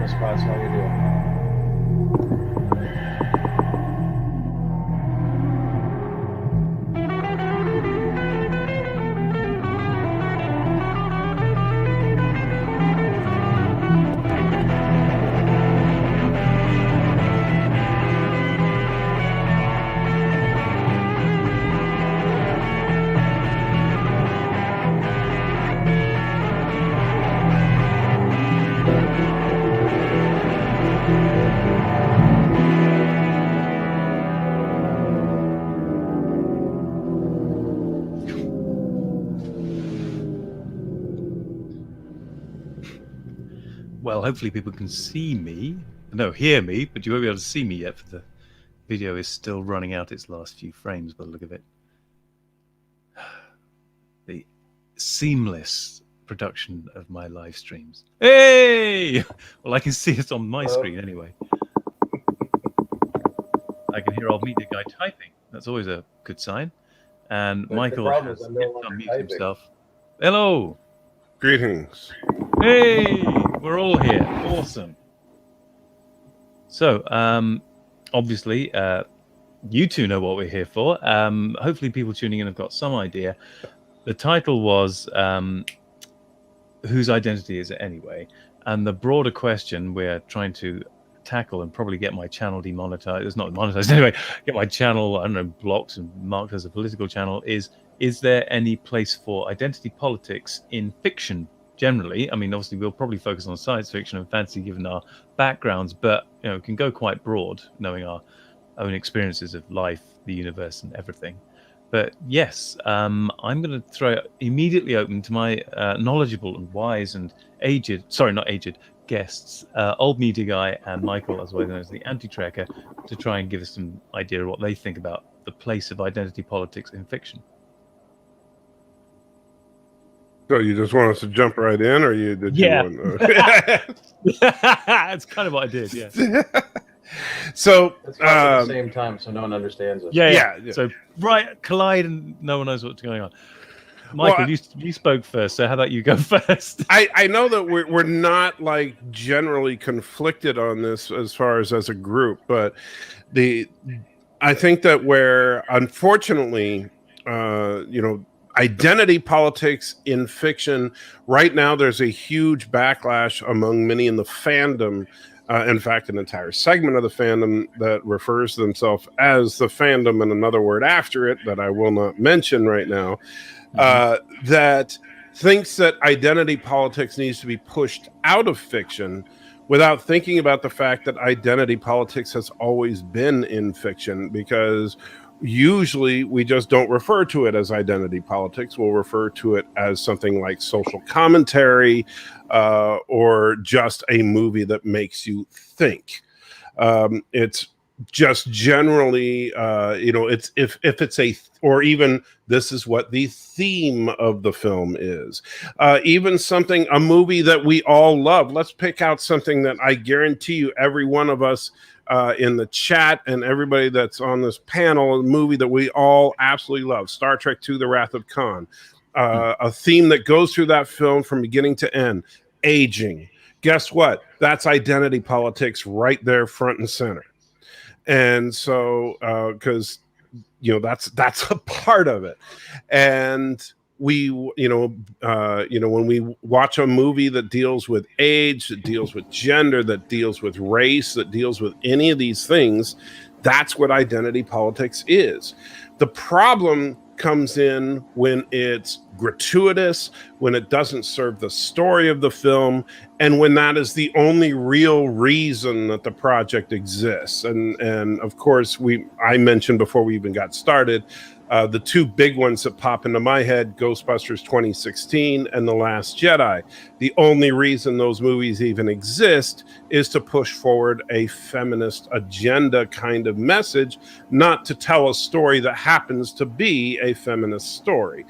the spot, so how you doing? Well, hopefully people can see me. No, hear me, but you won't be able to see me yet, for the video is still running out its last few frames by the look of it. The seamless production of my live streams. Hey! Well, I can see it on my screen anyway. I can hear old media guy typing. That's always a good sign. And Michael has unmuted himself. Hello! Greetings. Hey! We're all here. Awesome. So, obviously, you two know what we're here for. Hopefully people tuning in have got some idea. The title was Whose Identity Is It Anyway? And the broader question we're trying to tackle and probably get my channel demonetized, it's not monetized anyway, get my channel, I don't know, blocked and marked as a political channel, is there any place for identity politics in fiction generally? I mean, obviously we'll probably focus on science fiction and fantasy given our backgrounds, but you know, it can go quite broad knowing our own experiences of life, the universe and everything. But yes, I'm going to throw it immediately open to my knowledgeable and wise and aged, sorry, not aged, guests, Old Media Guy and Michael, as well as the Anti-Trekker, to try and give us some idea of what they think about the place of identity politics in fiction. So you just want us to jump right in, or you did Yeah. you want? That's kind of what I did. Yeah. So It's at the same time, so no one understands us. Yeah. So right, collide, and no one knows what's going on. Michael, Well, you spoke first, so how about you go first? I know that we're not like generally conflicted on this as far as a group, but I think that where unfortunately, identity politics in fiction right now, there's a huge backlash among many in the fandom. In fact, an entire segment of the fandom that refers to themselves as the fandom and another word after it that I will not mention right now, that thinks that identity politics needs to be pushed out of fiction without thinking about the fact that identity politics has always been in fiction, because usually we just don't refer to it as identity politics. We'll refer to it as something like social commentary, or just a movie that makes you think. It's just generally, it's if it's or even this is what the theme of the film is. Even a movie that we all love. Let's pick out something that I guarantee you every one of us in the chat and everybody that's on this panel, a movie that we all absolutely love, Star Trek II, The Wrath of Khan. A theme that goes through that film from beginning to end, aging. Guess what? That's identity politics right there front and center. And so, because, that's a part of it. And we, when we watch a movie that deals with age, that deals with gender, that deals with race, that deals with any of these things, that's what identity politics is. The problem comes in when it's gratuitous, when it doesn't serve the story of the film, and when that is the only real reason that the project exists. And of course, I mentioned before we even got started, the two big ones that pop into my head, Ghostbusters 2016 and The Last Jedi. The only reason those movies even exist is to push forward a feminist agenda kind of message, not to tell a story that happens to be a feminist story.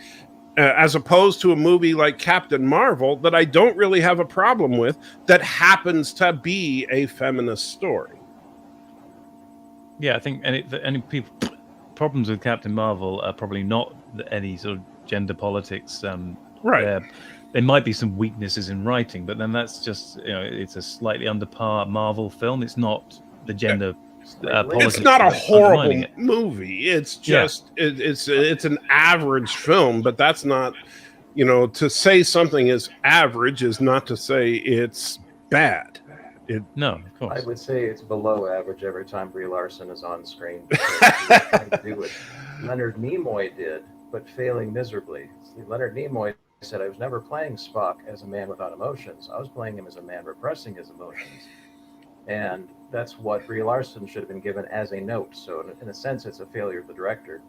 As opposed to a movie like Captain Marvel that I don't really have a problem with, that happens to be a feminist story. Yeah, I think any people problems with Captain Marvel are probably not any sort of gender politics. Right. there might be some weaknesses in writing, but then that's just, it's a slightly under par Marvel film. It's not the gender politics. It's not a horrible it. movie. It's just it's an average film, but that's not, to say something is average is not to say it's bad. No, of course. I would say it's below average every time Brie Larson is on screen. He's trying to do what Leonard Nimoy did, but failing miserably. See, Leonard Nimoy said, I was never playing Spock as a man without emotions. I was playing him as a man repressing his emotions. And that's what Brie Larson should have been given as a note. So in a sense, it's a failure of the director.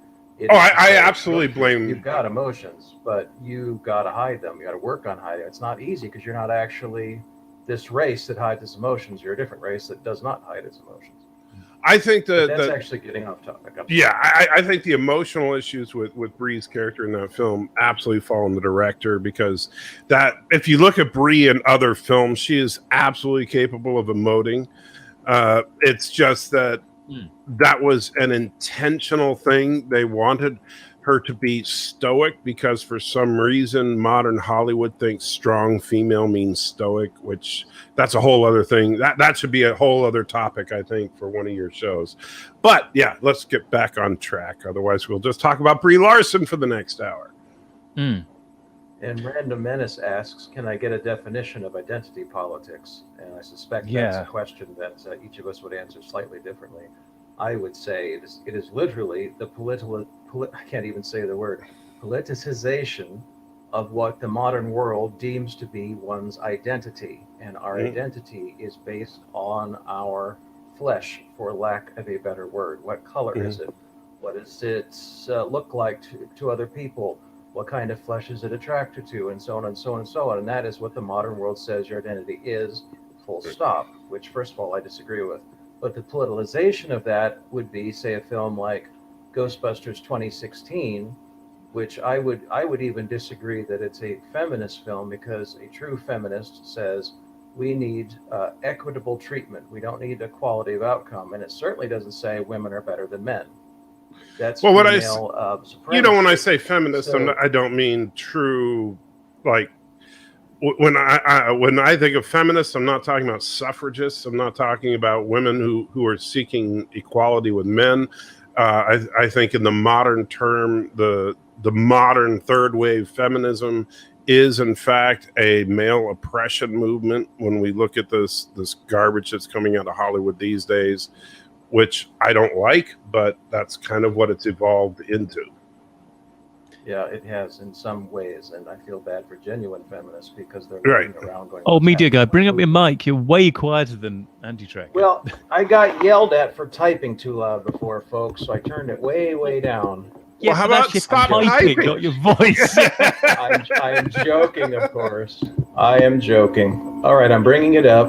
I absolutely blame... You've got emotions, but you've got to hide them. You got to work on hiding. It's not easy because you're not actually this race that hides its emotions. You're a different race that does not hide its emotions. I think that's actually getting off topic. I think the emotional issues with Brie's character in that film absolutely fall on the director, because that if you look at Brie in other films, she is absolutely capable of emoting. It's just that that was an intentional thing. They wanted her to be stoic because for some reason modern Hollywood thinks strong female means stoic, which that's a whole other thing. That should be a whole other topic, I think, for one of your shows. But yeah, let's get back on track. Otherwise, we'll just talk about Brie Larson for the next hour. And Random Menace asks, can I get a definition of identity politics? And I suspect that's a question that each of us would answer slightly differently. I would say it is literally the I can't even say the word, politicization of what the modern world deems to be one's identity. And our identity is based on our flesh, for lack of a better word. What color is it? What does it look like to other people? What kind of flesh is it attracted to? And so on and so on and so on. And that is what the modern world says your identity is, full stop, which first of all, I disagree with. But the politicization of that would be, say, a film like Ghostbusters 2016, which I would even disagree that it's a feminist film, because a true feminist says we need equitable treatment. We don't need equality of outcome. And it certainly doesn't say women are better than men. That's well, female supremacy. When I say feminist, I don't mean true, like, when I think of feminists, I'm not talking about suffragists. I'm not talking about women who are seeking equality with men. I think in the modern term, the modern third wave feminism is in fact a male oppression movement. When we look at this garbage that's coming out of Hollywood these days, which I don't like, but that's kind of what it's evolved into. Yeah, it has in some ways, and I feel bad for genuine feminists because they're looking around going, oh, media guy, bring up your mic. You're way quieter than Anti-Track. Well, I got yelled at for typing too loud before, folks, so I turned it way, way down. Yeah, well, how about stop typing? Not your voice. I'm joking, of course. I am joking. All right, I'm bringing it up.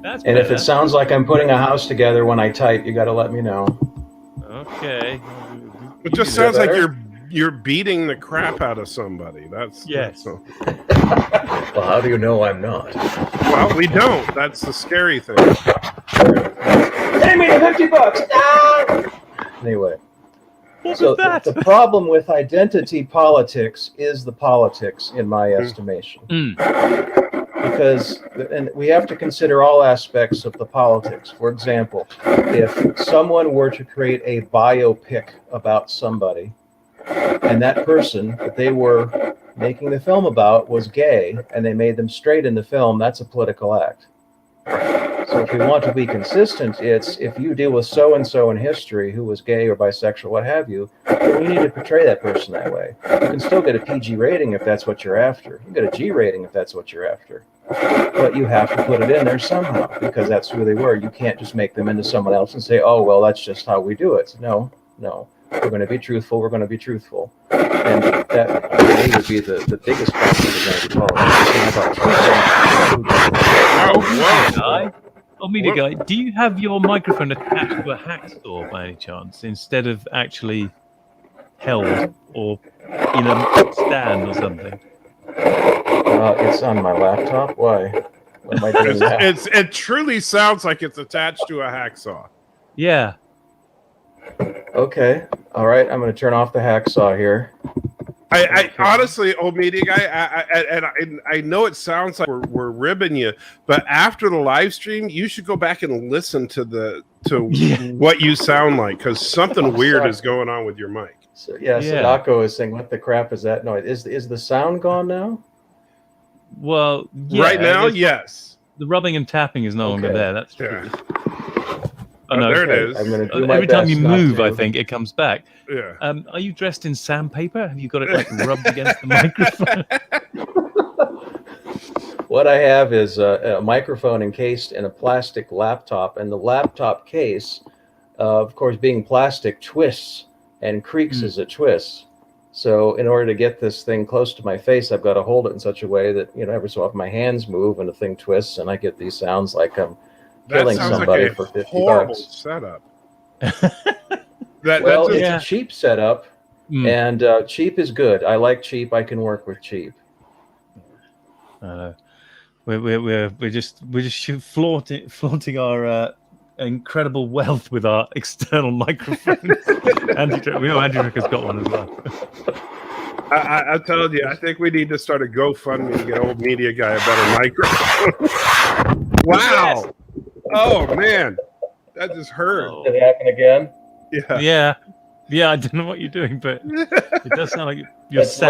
That's and if it sounds like I'm putting a house together when I type, you got to let me know. Okay. It just sounds like you're beating the crap out of somebody. That's well, how do you know I'm not? Well, we don't. That's the scary thing. Pay me the $50. No! Anyway, the problem with identity politics is the politics, in my estimation, because and we have to consider all aspects of the politics. For example, if someone were to create a biopic about somebody, and that person that they were making the film about was gay, and they made them straight in the film, that's a political act. So if we want to be consistent, it's if you deal with so-and-so in history who was gay or bisexual, what have you, then you need to portray that person that way. You can still get a PG rating if that's what you're after. You can get a G rating if that's what you're after. But you have to put it in there somehow, because that's who they were. You can't just make them into someone else and say, oh, well, that's just how we do it. No. We're going to be truthful. We're going to be truthful. And that, to me, would be the biggest problem with identity politics. Media guy, do you have your microphone attached to a hacksaw by any chance, instead of actually held or in a stand or something? It's on my laptop. Why? What am I doing now? It truly sounds like it's attached to a hacksaw. Yeah. Okay. All right. I'm going to turn off the hacksaw here. I honestly, old media guy, I know it sounds like we're ribbing you, but after the live stream, you should go back and listen to what you sound like, because something weird is going on with your mic. So, Sadako is saying, "What the crap is that noise? Is the sound gone now?" Well, yeah, right now, yes. The rubbing and tapping is no longer there. That's true. Yeah. Oh, no, there it is. I'm gonna do my Every time best you not move, to. I think it comes back. Yeah. Are you dressed in sandpaper? Have you got it like rubbed against the microphone? What I have is a microphone encased in a plastic laptop, and the laptop case, of course, being plastic, twists and creaks as it twists. So in order to get this thing close to my face, I've got to hold it in such a way that, every so often my hands move and the thing twists, and I get these sounds like I'm killing somebody like for $50. Horrible setup. It's a cheap setup, and cheap is good. I like cheap. I can work with cheap. We're just flaunting our incredible wealth with our external microphones. We know Andrew Rick has got one as well. I told you, I think we need to start a GoFundMe to get old media guy a better microphone. Wow. Yes. Oh man, that just hurt. Did it happen again? Yeah. I don't know what you're doing, but it does sound like you're. That's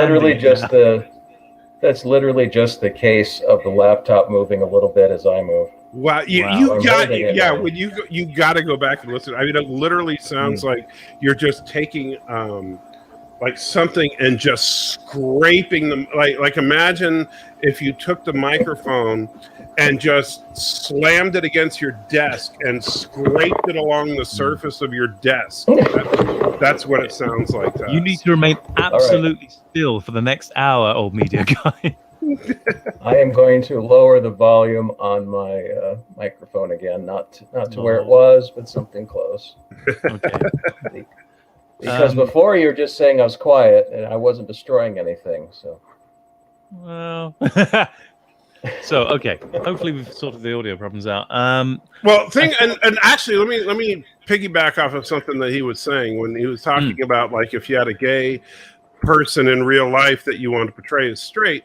literally just the case of the laptop moving a little bit as I move. Wow, you got when you got to go back and listen. I mean, it literally sounds like you're just taking like something and just scraping them. Like imagine if you took the microphone and just slammed it against your desk and scraped it along the surface of your desk. That's what it sounds like to us. You need to remain absolutely still for the next hour, old media guy. I am going to lower the volume on my microphone again, not to where it was, but something close. Okay. Because before you were just saying I was quiet and I wasn't destroying anything. So. Well. So okay, hopefully we've sorted the audio problems out. And actually, let me piggyback off of something that he was saying when he was talking about, like, if you had a gay person in real life that you want to portray as straight,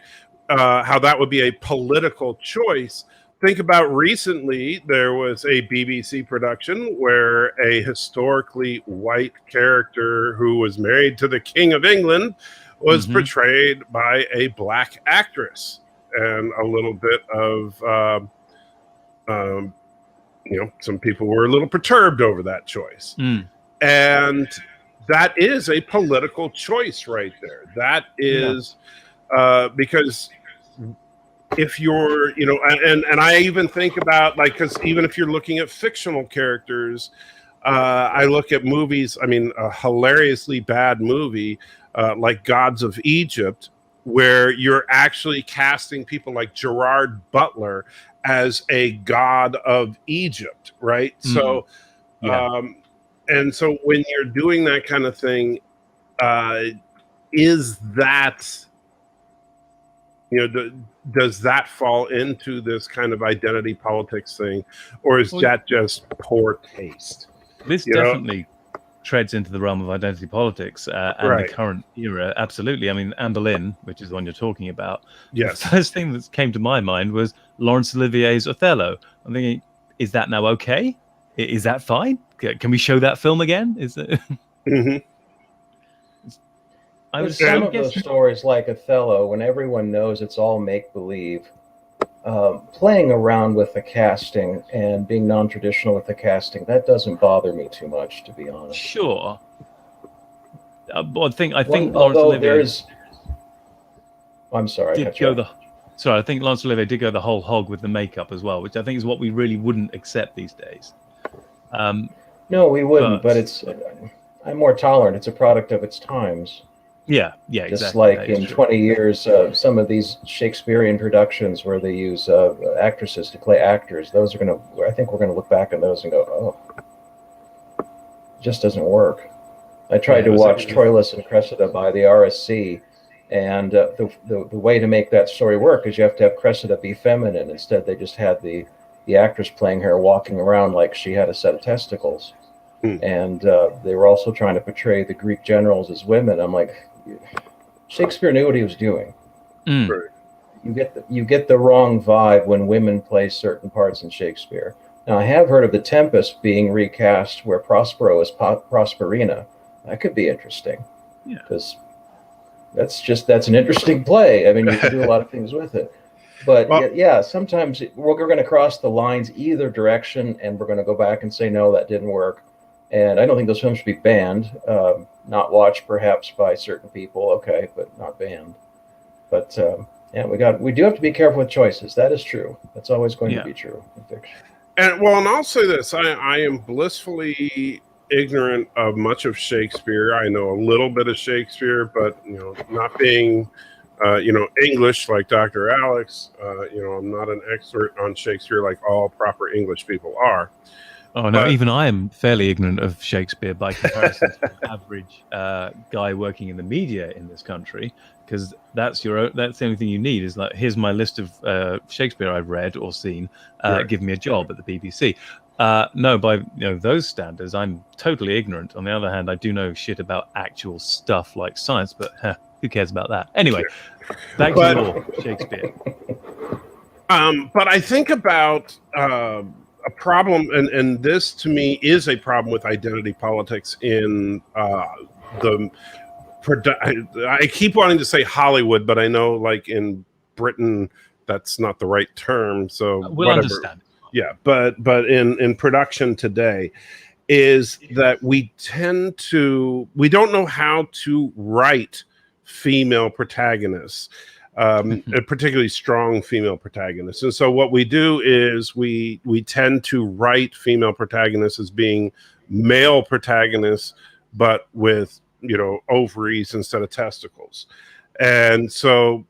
how that would be a political choice. Think about recently, there was a BBC production where a historically white character who was married to the King of England was portrayed by a black actress. And a little bit of, some people were a little perturbed over that choice. And that is a political choice right there. That is because if you're, and I even think about, like, because even if you're looking at fictional characters, I look at movies, a hilariously bad movie like Gods of Egypt, where you're actually casting people like Gerard Butler as a god of Egypt, right? So, and so when you're doing that kind of thing, is that, does that fall into this kind of identity politics thing, or is that just poor taste? This definitely treads into the realm of identity politics and the current era. Absolutely. Anne Boleyn, which is the one you're talking about. Yes. The first thing that came to my mind was Laurence Olivier's Othello. I'm thinking, is that now okay? Is that fine? Can we show that film again? Is it? Some of those stories, like Othello, when everyone knows it's all make-believe, playing around with the casting and being non-traditional with the casting, that doesn't bother me too much, to be honest. Sure. I think Laurence Olivier I'm sorry. I think Laurence Olivier did go the whole hog with the makeup as well, which I think is what we really wouldn't accept these days. No, we wouldn't, but I'm more tolerant. It's a product of its times. Yeah, exactly. Just like in 20 years, some of these Shakespearean productions where they use actresses to play actors, I think we're going to look back on those and go, oh, it just doesn't work. I tried to watch Troilus and Cressida by the RSC, and the way to make that story work is you have to have Cressida be feminine. Instead, they just had the actress playing her walking around like she had a set of testicles. And they were also trying to portray the Greek generals as women. I'm like, Shakespeare knew what he was doing. Mm. You get the wrong vibe when women play certain parts in Shakespeare. Now, I have heard of The Tempest being recast where Prospero is Prosperina. That could be interesting. Yeah. Because that's an interesting play. I mean, you can do a lot of things with it. But well, yeah, sometimes we're going to cross the lines either direction, and we're going to go back and say, no, that didn't work. And I don't think those films should be banned, not watched perhaps by certain people, okay, but not banned. But yeah, we do have to be careful with choices. That is true. That's always going to be true in fiction. And I'll say this: I am blissfully ignorant of much of Shakespeare. I know a little bit of Shakespeare, but not being English like Dr. Alex, I'm not an expert on Shakespeare like all proper English people are. Oh no, even I am fairly ignorant of Shakespeare by comparison to the average guy working in the media in this country, because that's the only thing you need is like, here's my list of Shakespeare I've read or seen, give me a job at the BBC. No, by those standards, I'm totally ignorant. On the other hand, I do know shit about actual stuff like science, but who cares about that? Anyway, back to Shakespeare. But I think about a problem, and this to me is a problem with identity politics in I keep wanting to say Hollywood, but I know like in Britain that's not the right term. So we'll understand. Yeah, but in production today is that we don't know how to write female protagonists. Particularly strong female protagonists. And so what we do is we tend to write female protagonists as being male protagonists, but with, ovaries instead of testicles. And so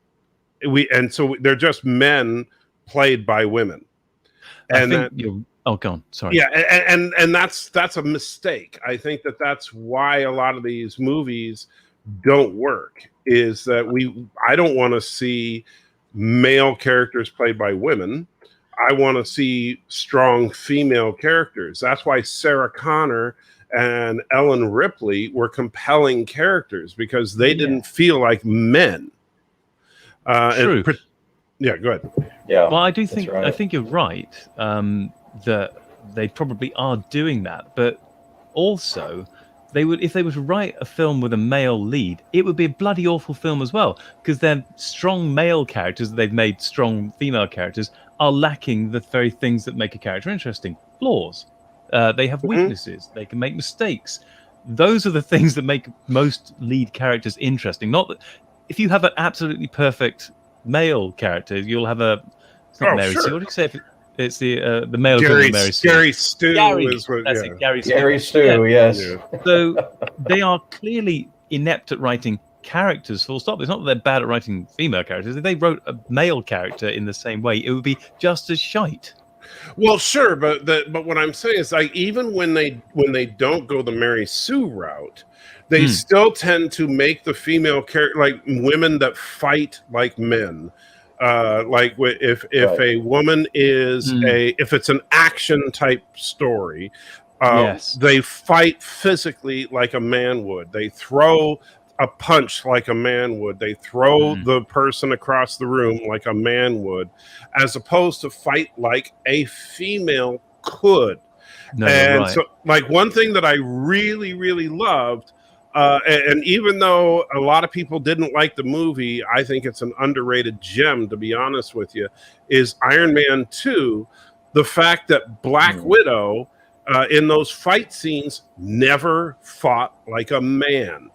they're just men played by women. And go on. Sorry. Yeah. And that's a mistake. I think that's why a lot of these movies don't work, is that I don't want to see male characters played by women. I want to see strong female characters. That's why Sarah Connor and Ellen Ripley were compelling characters, because they didn't feel like men. True. Yeah, go ahead. Yeah. Well, I think you're right that they probably are doing that, but also if they were to write a film with a male lead, it would be a bloody awful film as well, because their strong male characters that they've made strong female characters are lacking the very things that make a character interesting. Flaws. They have weaknesses. They can make mistakes. Those are the things that make most lead characters interesting. Not that if you have an absolutely perfect male character, you'll have it's not Mary Sue. What do you say? It's the male Gary, of Mary Sue. Gary Stu is what. That's it, Gary Stu. Gary Stu, yes. Yeah. So they are clearly inept at writing characters, full stop. It's not that they're bad at writing female characters. If they wrote a male character in the same way, it would be just as shite. Well, sure, but what I'm saying is, like, even when they don't go the Mary Sue route, they still tend to make the female character like women that fight like men. Like if a woman is if it's an action type story, they fight physically like a man would. They throw a punch like a man would. They throw the person across the room like a man would, as opposed to fight like a female could. No, so, like, one thing that I really, really loved, and even though a lot of people didn't like the movie, I think it's an underrated gem, to be honest with you, is Iron Man 2. The fact that Black Widow in those fight scenes never fought like a man.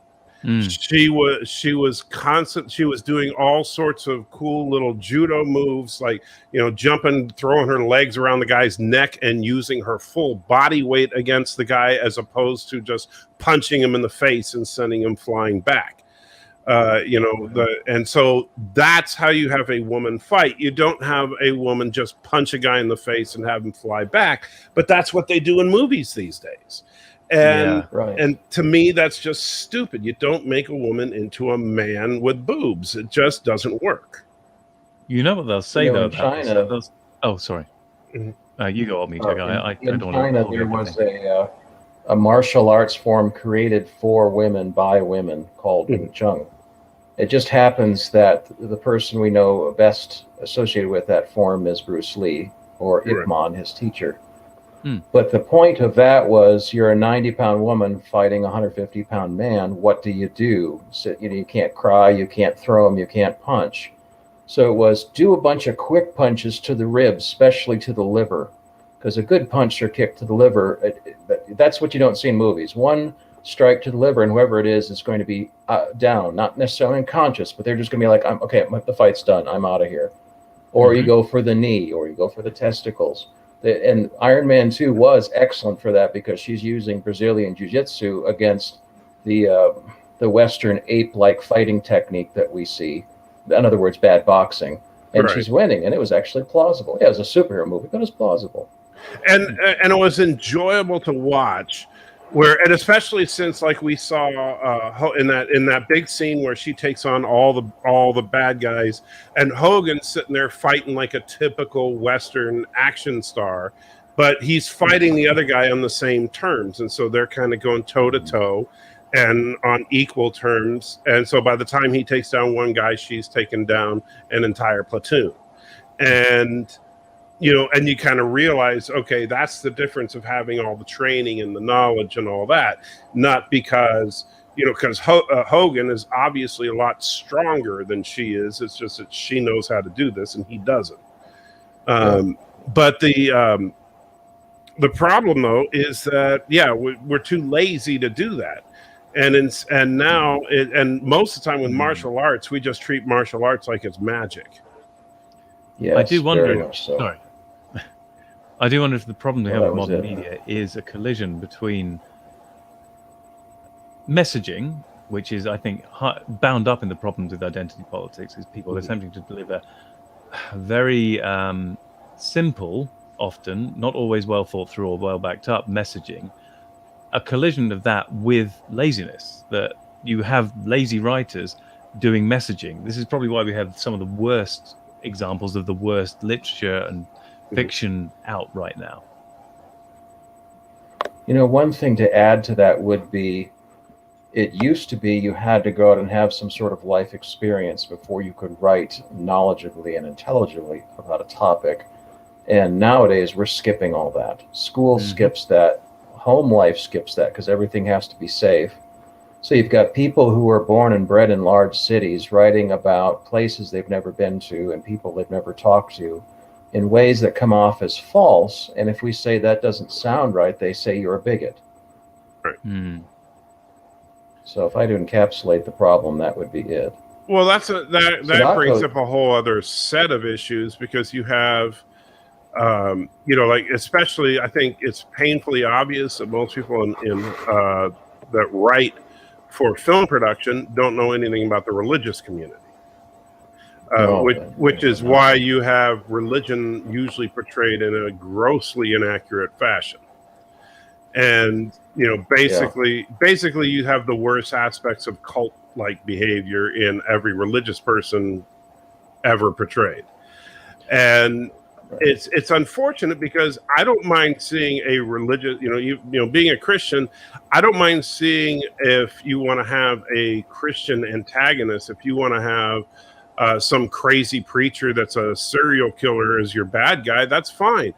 She was constant. She was doing all sorts of cool little judo moves, like, jumping, throwing her legs around the guy's neck and using her full body weight against the guy, as opposed to just punching him in the face and sending him flying back. And so that's how you have a woman fight. You don't have a woman just punch a guy in the face and have him fly back, but that's what they do in movies these days. And to me, that's just stupid. You don't make a woman into a man with boobs. It just doesn't work. You know what they'll say though? In China, sorry. You go on me, Jack. I in don't China, know. there was a martial arts form created for women by women called Wing Chun. It just happens that the person we know best associated with that form is Bruce Lee, or Ip Man, his teacher. But the point of that was, you're a 90-pound woman fighting a 150-pound man. What do you do? So, you can't cry, you can't throw him, you can't punch. So it was, do a bunch of quick punches to the ribs, especially to the liver, because a good punch or kick to the liver, that's what you don't see in movies. One strike to the liver, and whoever it is going to be down, not necessarily unconscious, but they're just going to be like, okay, the fight's done, I'm out of here. Or you go for the knee, or you go for the testicles. And Iron Man 2 was excellent for that, because she's using Brazilian Jiu-Jitsu against the Western ape-like fighting technique that we see. In other words, bad boxing. And she's winning, and it was actually plausible. Yeah, it was a superhero movie, but it was plausible. And it was enjoyable to watch, and especially since, like, we saw in that big scene where she takes on all the bad guys, and Hogan's sitting there fighting like a typical Western action star, but he's fighting the other guy on the same terms, and so they're kind of going toe to toe and on equal terms. And so by the time he takes down one guy, she's taken down an entire platoon. And and you kind of realize, okay, that's the difference of having all the training and the knowledge and all that. Not because, because Hogan is obviously a lot stronger than she is. It's just that she knows how to do this and he doesn't. But the problem, though, is that, we're too lazy to do that. And now, most of the time with martial arts, we just treat martial arts like it's magic. Yeah, I do wonder. So. Sorry, I do wonder if the problem we have with modern media is a collision between messaging, which is, I think, bound up in the problems with identity politics, is people attempting to deliver very simple, often not always well thought through or well backed up messaging. A collision of that with laziness, that you have lazy writers doing messaging. This is probably why we have some of the worst examples of the worst literature and fiction out right now. One thing to add to that would be, it used to be you had to go out and have some sort of life experience before you could write knowledgeably and intelligibly about a topic. And nowadays we're skipping all that. School skips that. Home life skips that, because everything has to be safe. So you've got people who are born and bred in large cities writing about places they've never been to and people they've never talked to in ways that come off as false. And if we say that doesn't sound right, they say you're a bigot. Right. So if I had to encapsulate the problem, that would be it. Well, that brings up a whole other set of issues, because you have, especially, I think it's painfully obvious that most people that write for film production don't know anything about the religious community, which is why you have religion usually portrayed in a grossly inaccurate fashion. And basically you have the worst aspects of cult-like behavior in every religious person ever portrayed. And it's unfortunate, because I don't mind seeing a religious, being a Christian, I don't mind seeing, if you want to have a Christian antagonist, if you want to have some crazy preacher that's a serial killer as your bad guy, that's fine.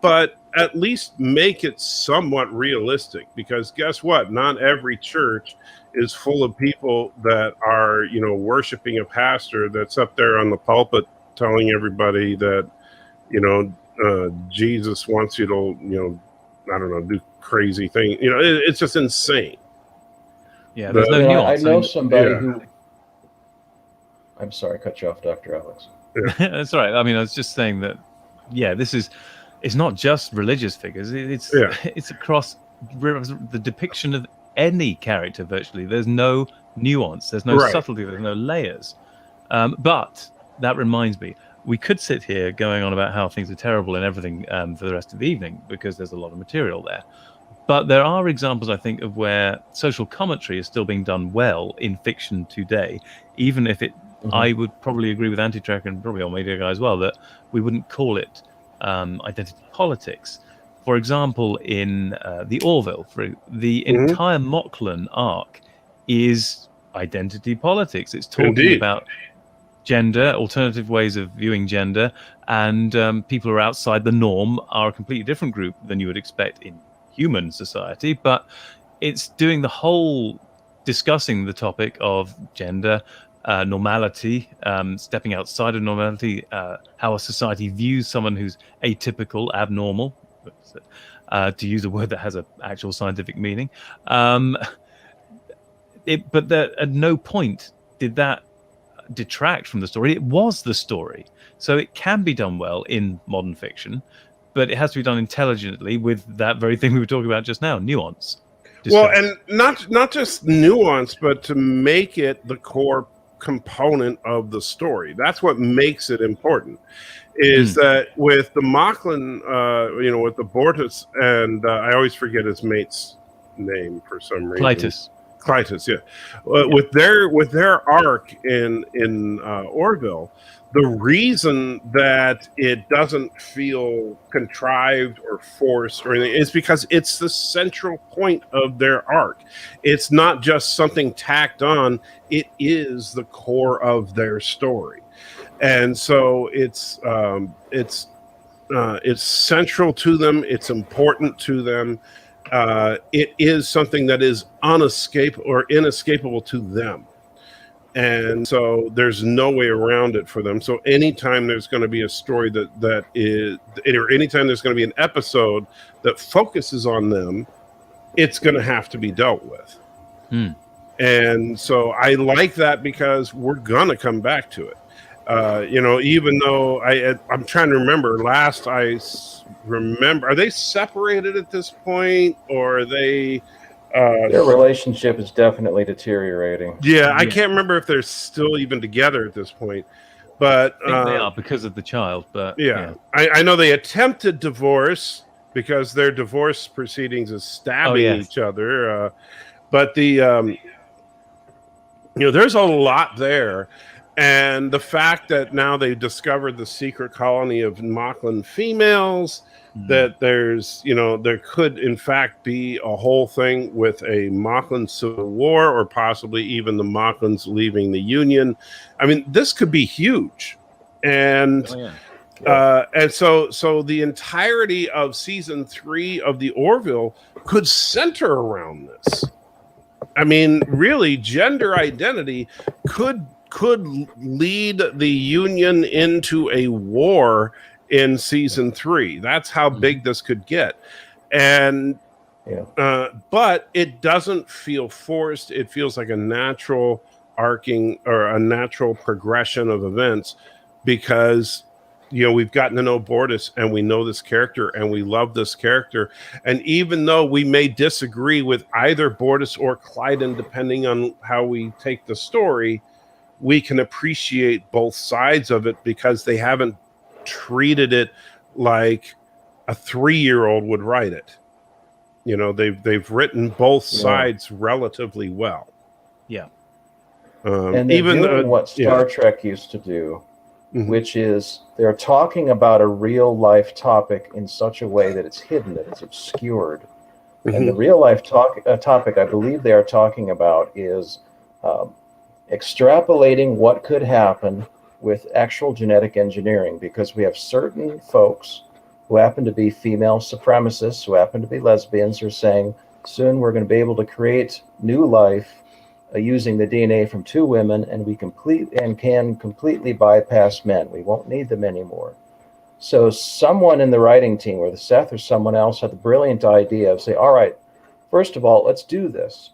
But at least make it somewhat realistic, because guess what? Not every church is full of people that are, worshiping a pastor that's up there on the pulpit telling everybody that, Jesus wants you to, do crazy things. It's just insane. Yeah, there's no nuance. I know somebody who. I'm sorry, I cut you off, Dr. Alex. Yeah. That's all right. I mean, I was just saying that, it's not just religious figures. It's across the depiction of any character virtually. There's no nuance. There's no subtlety. There's no layers. But that reminds me, we could sit here going on about how things are terrible and everything for the rest of the evening, because there's a lot of material there. But there are examples, I think, of where social commentary is still being done well in fiction today, even if it, I would probably agree with Antitrack and probably on Media Guy as well, that we wouldn't call it identity politics. For example, in the Orville, the entire Moclan arc is identity politics. It's talking Indeed. about gender, alternative ways of viewing gender, and people who are outside the norm are a completely different group than you would expect in human society. But it's doing the whole discussing the topic of gender, normality, stepping outside of normality, how a society views someone who's atypical, abnormal, to use a word that has an actual scientific meaning. But at no point did that detract from the story. It was the story. So it can be done well in modern fiction, but it has to be done intelligently with that very thing we were talking about just now, nuance. Well, and not just nuance, but to make it the core component of the story. That's what makes it important. Is that with the Moclan, with the Bortus, and I always forget his mate's name for some reason. Clytus, yeah. With their arc in Orville, the reason that it doesn't feel contrived or forced or anything is because it's the central point of their arc. It's not just something tacked on; it is the core of their story, and so it's central to them. It's important to them. It is something that is inescapable to them. And so there's no way around it for them. So anytime there's going to be a story that is, or anytime there's going to be an episode that focuses on them, it's going to have to be dealt with. And so I like that because we're going to come back to it. Even though I'm trying to remember, are they separated at this point, or are they? Their relationship is definitely deteriorating. Yeah, I can't remember if they're still even together at this point. But I think they are because of the child. But yeah. I know they attempted divorce because their divorce proceedings is stabbing each other. But there's a lot there. And the fact that now they've discovered the secret colony of Moclan females, that there could in fact be a whole thing with a Moclan civil war, or possibly even the Moclans leaving the Union. I mean, this could be huge. And and so the entirety of season 3 of the Orville could center around this. I mean, really, gender identity could lead the Union into a war in season 3. That's how big this could get. And but it doesn't feel forced. It feels like a natural arcing or a natural progression of events, because we've gotten to know Bortus and we know this character and we love this character. And even though we may disagree with either Bortus or Clyden, depending on how we take the story, we can appreciate both sides of it because they haven't treated it like a 3-year-old would write it. They've written both sides relatively well. Yeah. And they're doing what Star Trek used to do, which is they're talking about a real life topic in such a way that it's hidden, that it's obscured. And the real life topic I believe they are talking about is extrapolating what could happen with actual genetic engineering, because we have certain folks who happen to be female supremacists, who happen to be lesbians, who are saying soon we're going to be able to create new life using the DNA from 2 women, and we can completely bypass men. We won't need them anymore. So someone in the writing team, or the Seth or someone else, had the brilliant idea of say, all right, first of all, let's do this.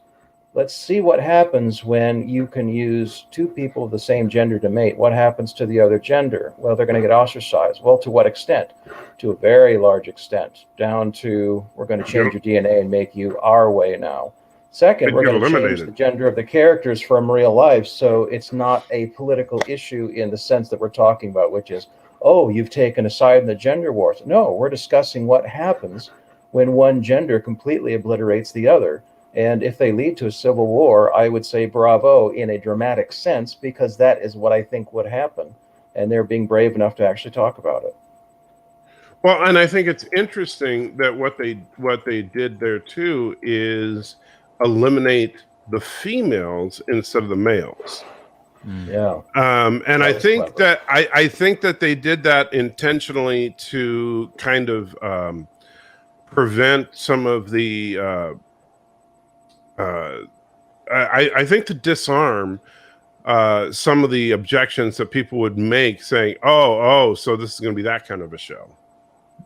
Let's see what happens when you can use 2 people of the same gender to mate. What happens to the other gender? Well, they're going to get ostracized. Well, to what extent? To a very large extent, down to we're going to change your DNA and make you our way now. Second, we're going to change the gender of the characters from real life, so it's not a political issue in the sense that we're talking about, which is, oh, you've taken a side in the gender wars. No, we're discussing what happens when one gender completely obliterates the other. And if they lead to a civil war, I would say bravo in a dramatic sense, because that is what I think would happen. And they're being brave enough to actually talk about it. Well, and I think it's interesting that what they did there too is eliminate the females instead of the males. Yeah. And I think clever. that I think that they did that intentionally to kind of prevent some of the I think to disarm some of the objections that people would make, saying, "Oh, so this is going to be that kind of a show."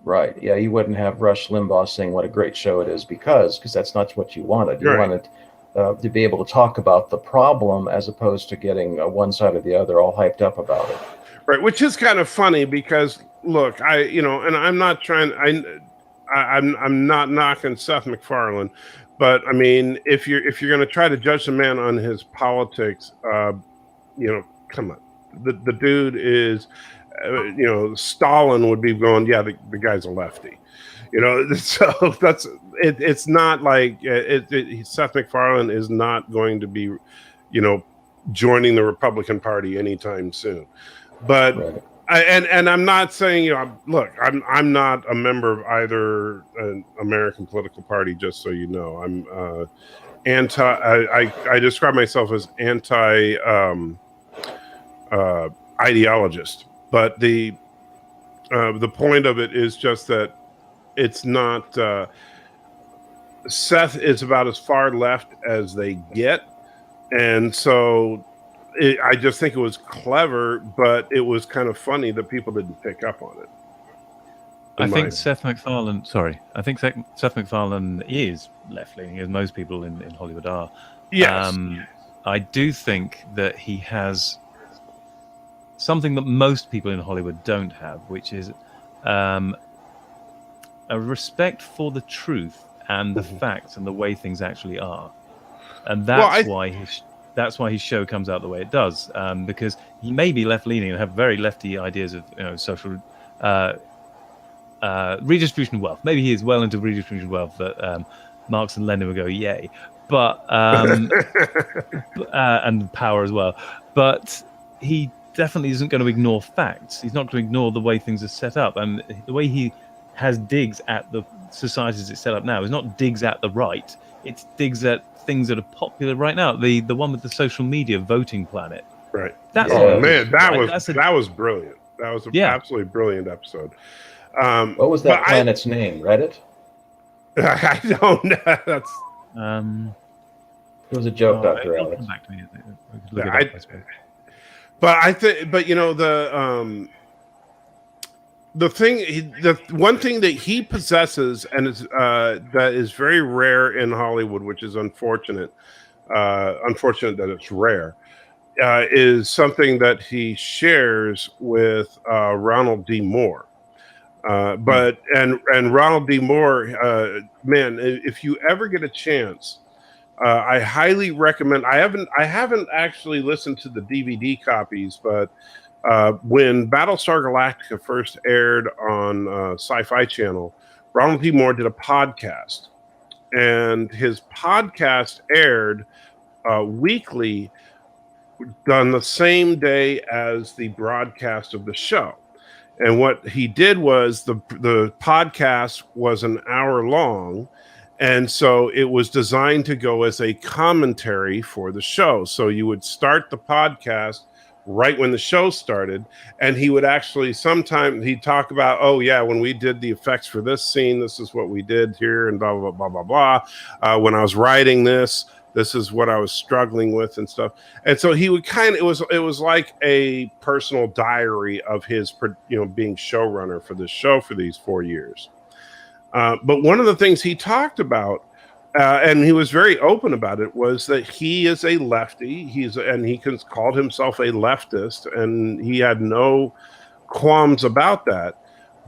Right. Yeah, you wouldn't have Rush Limbaugh saying what a great show it is because that's not what you wanted. You Right. wanted to be able to talk about the problem as opposed to getting one side or the other all hyped up about it. Right, which is kind of funny because look, and I'm not trying. I'm not knocking Seth MacFarlane, but I mean, if you're going to try to judge the man on his politics, come on, the dude is. Stalin would be going, yeah, the guy's a lefty, so that's it. It's not like Seth MacFarlane is not going to be, joining the Republican Party anytime soon. But Right. and I'm not saying, look, I'm not a member of either American political party, just so you know. I'm anti. I describe myself as anti ideologist. But the point of it is just that it's not. Seth is about as far left as they get, and so I just think it was clever, but it was kind of funny that people didn't pick up on it. I think Seth MacFarlane. Sorry, I think Seth MacFarlane is left-leaning, as most people in Hollywood are. Yes. I do think that he has something that most people in Hollywood don't have, which is a respect for the truth and the facts and the way things actually are, and that's why his show comes out the way it does. Because he may be left-leaning and have very lefty ideas of social redistribution of wealth. Maybe he is well into redistribution of wealth that Marx and Lenin would go yay, but and power as well. But he definitely isn't going to ignore facts. He's not going to ignore the way things are set up, and the way he has digs at the society as it's set up now is not digs at the right. It's digs at things that are popular right now. The one with the social media voting planet. Right. That's that was brilliant. That was an absolutely brilliant episode. What was that planet's name? Reddit? I don't know. That's it was a joke, Dr. Alex. Come back to me. But I think, the one thing that he possesses, and is that is very rare in Hollywood, which is unfortunate. Unfortunate that it's rare, is something that he shares with Ronald D. Moore. But Ronald D. Moore, man, if you ever get a chance, I highly recommend. I haven't actually listened to the DVD copies, but when Battlestar Galactica first aired on Sci-Fi Channel, Ronald D. Moore did a podcast, and his podcast aired weekly, done the same day as the broadcast of the show. And what he did was the podcast was an hour long, and so it was designed to go as a commentary for the show. So you would start the podcast right when the show started, and he would actually sometimes he'd talk about, oh yeah, when we did the effects for this scene, this is what we did here, and blah blah blah blah blah. When I was writing this is what I was struggling with and stuff. And so he would it was like a personal diary of his, being showrunner for this show for these 4 years. But one of the things he talked about, and he was very open about it, was that he is a lefty. He called himself a leftist, and he had no qualms about that.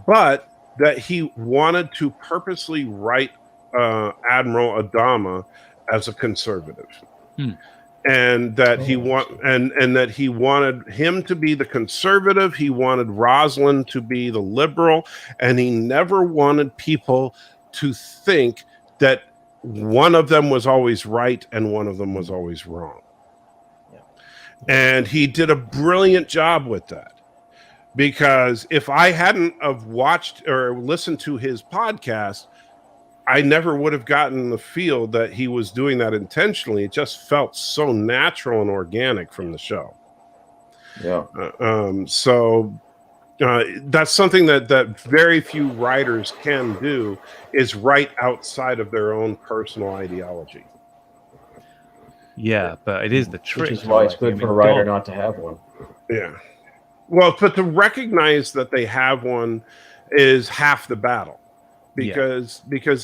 But that he wanted to purposely write Admiral Adama as a conservative, and that he wanted him to be the conservative. He wanted Rosalind to be the liberal, and he never wanted people to think that one of them was always right and one of them was always wrong. Yeah. And he did a brilliant job with that, because if I hadn't have watched or listened to his podcast, I never would have gotten the feel that he was doing that intentionally. It just felt so natural and organic from the show. Yeah. That's something that very few writers can do, is write outside of their own personal ideology. Yeah, but it is the trick. Which is why it's good for a writer not to have one. Yeah. Well, but to recognize that they have one is half the battle. Because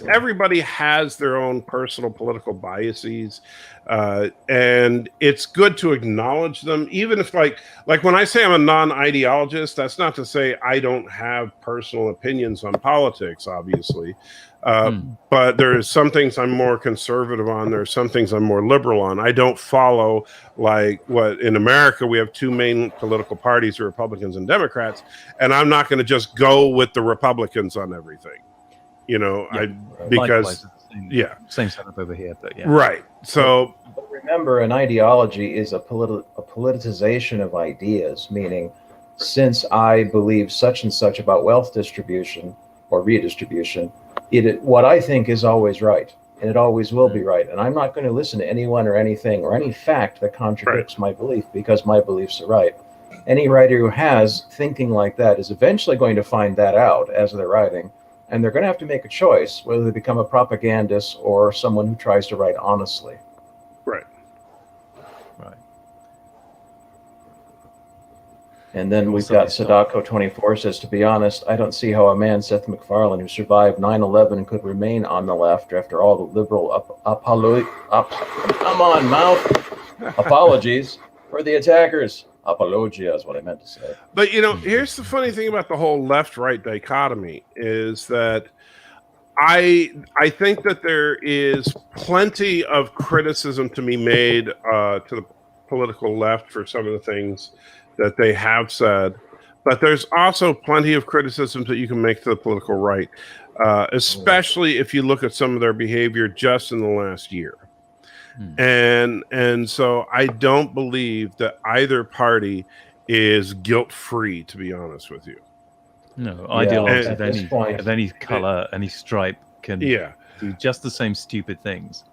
everybody has their own personal political biases, and it's good to acknowledge them, even if like when I say I'm a non-ideologist, that's not to say I don't have personal opinions on politics, obviously, but there's some things I'm more conservative on, there's some things I'm more liberal on. I don't follow, like, what in America we have two main political parties, Republicans and Democrats, and I'm not going to just go with the Republicans on everything. Because same setup over here, but yeah, right. So, but remember, an ideology is a politicization of ideas. Meaning, since I believe such and such about wealth distribution or redistribution, what I think is always right, and it always will be right. And I'm not going to listen to anyone or anything or any fact that contradicts my belief, because my beliefs are right. Any writer who has thinking like that is eventually going to find that out as they're writing. And they're going to have to make a choice, whether they become a propagandist or someone who tries to write honestly. Right. And then we've got Sadako24 says, to be honest, I don't see how a man, Seth MacFarlane, who survived 9/11 could remain on the left after all the liberal come on, mouth. Apologies for the attackers. Apologia is what I meant to say. But, here's the funny thing about the whole left-right dichotomy is that I think that there is plenty of criticism to be made to the political left for some of the things that they have said, but there's also plenty of criticisms that you can make to the political right, especially if you look at some of their behavior just in the last year. And so I don't believe that either party is guilt-free, to be honest with you. No, ideologues of any color, any stripe can do just the same stupid things.